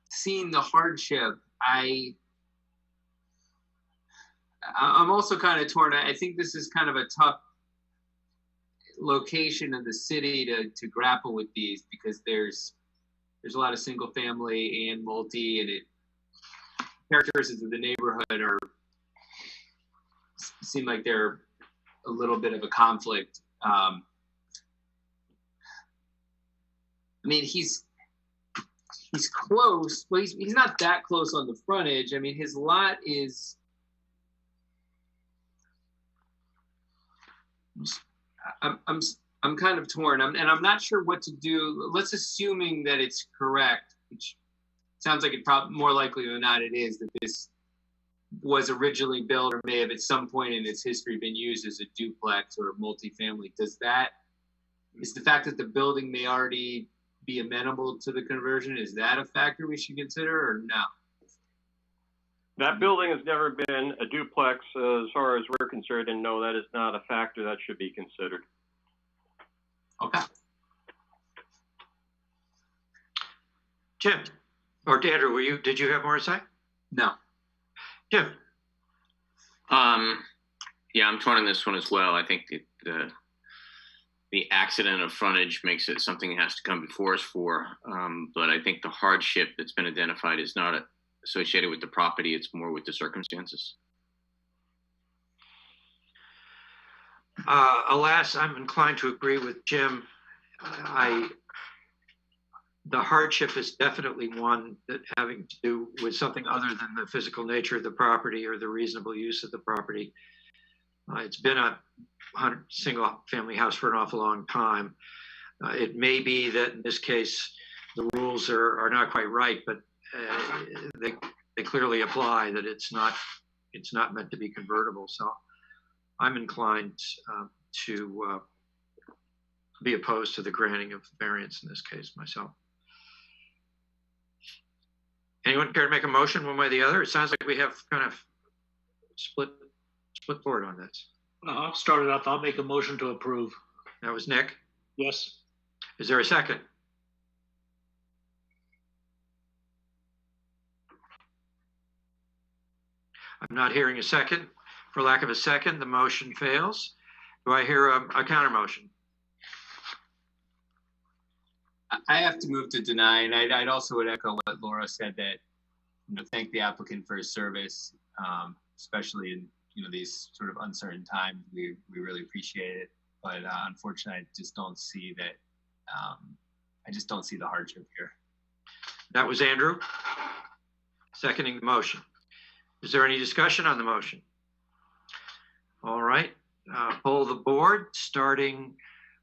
seeing the hardship. I'm also kind of torn. I think this is kind of a tough location in the city to grapple with these because there's a lot of single family and multi, and characteristics of the neighborhood seem like they're a little bit of a conflict. I mean, he's close. Well, he's not that close on the frontage. I mean, his lot is. I'm kind of torn. And I'm not sure what to do. Let's assuming that it's correct, which sounds like it probably more likely than not it is, that this was originally built or may have at some point in its history been used as a duplex or a multifamily. Is the fact that the building may already be amenable to the conversion, is that a factor we should consider or no? That building has never been a duplex as far as we're concerned, and no, that is not a factor that should be considered. Okay. Jim, or Andrew, did you have more to say? No. Jim? Yeah, I'm torn on this one as well. I think the accident of frontage makes it something that has to come before us for. But I think the hardship that's been identified is not associated with the property. It's more with the circumstances. Alas, I'm inclined to agree with Jim. The hardship is definitely one that having to do with something other than the physical nature of the property or the reasonable use of the property. It's been a single family house for an awful long time. It may be that in this case, the rules are not quite right, but they clearly apply that it's not meant to be convertible. So I'm inclined to be opposed to the granting of variance in this case myself. Anyone care to make a motion one way or the other? It sounds like we have kind of split board on this. I'll start it off. I'll make a motion to approve. That was Nick. Yes. Is there a second? I'm not hearing a second. For lack of a second, the motion fails. Do I hear a counter motion? I have to move to deny, and I'd also would echo what Laura said, that thank the applicant for his service, especially in these sort of uncertain times. We really appreciate it, but unfortunately, I just don't see that. I just don't see the hardship here. That was Andrew, seconding the motion. Is there any discussion on the motion? All right, poll the board, starting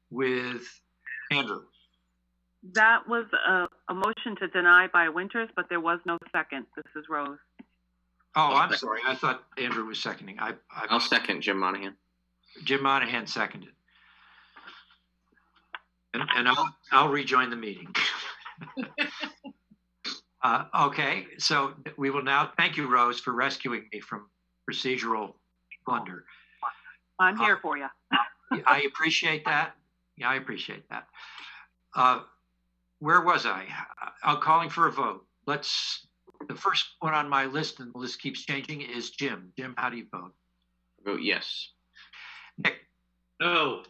with Andrew. That was a motion to deny by Winters, but there was no second. This is Rose. Oh, I'm sorry. I thought Andrew was seconding. I'll second Jim Monahan. Jim Monahan seconded. And I'll rejoin the meeting. Okay, so we will now, thank you, Rose, for rescuing me from procedural blunder. I'm here for you. I appreciate that. Yeah, I appreciate that. Where was I? I'm calling for a vote. The first one on my list, and the list keeps changing, is Jim. Jim, how do you vote? Vote yes. Nick? No.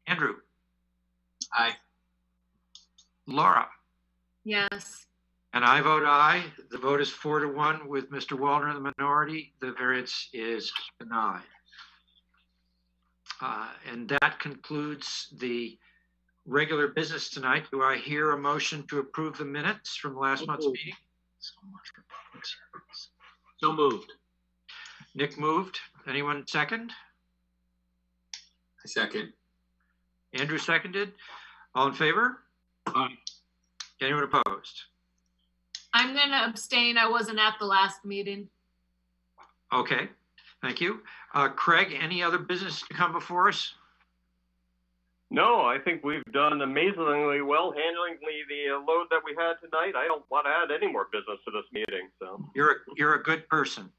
Andrew? Aye. Laura? Yes. And I vote aye. The vote is 4-1 with Mr. Wallner in the minority. The variance is denied. And that concludes the regular business tonight. Do I hear a motion to approve the minutes from last month's meeting? So moved. Nick moved. Anyone second? I second. Andrew seconded. All in favor? Aye. Anyone opposed? I'm going to abstain. I wasn't at the last meeting. Okay, thank you. Craig, any other business to come before us? No, I think we've done amazingly well handling the load that we had tonight. I don't want to add any more business to this meeting, so. You're a good person.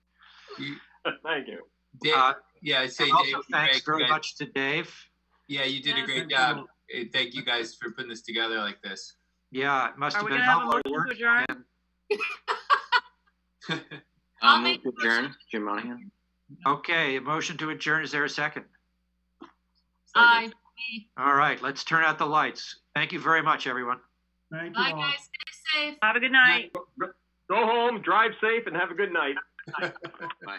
Thank you. Dave, yeah, I'd say And also Dave. thanks Greg, very much to Dave. Yeah, you did a Yes, great thank job. Thank you guys for putting this together like this. Yeah, it must Are have we been gonna have a hell of motion work. to adjourn? and- I'll Move make to adjourn. Jim Monahan. Okay, a motion to adjourn. Is there a second? Aye. All right, let's turn out the lights. Thank you very much, everyone. Thank you Bye, all. guys. Stay safe. Have a good night. Go home, drive safe, and have a good night. Bye.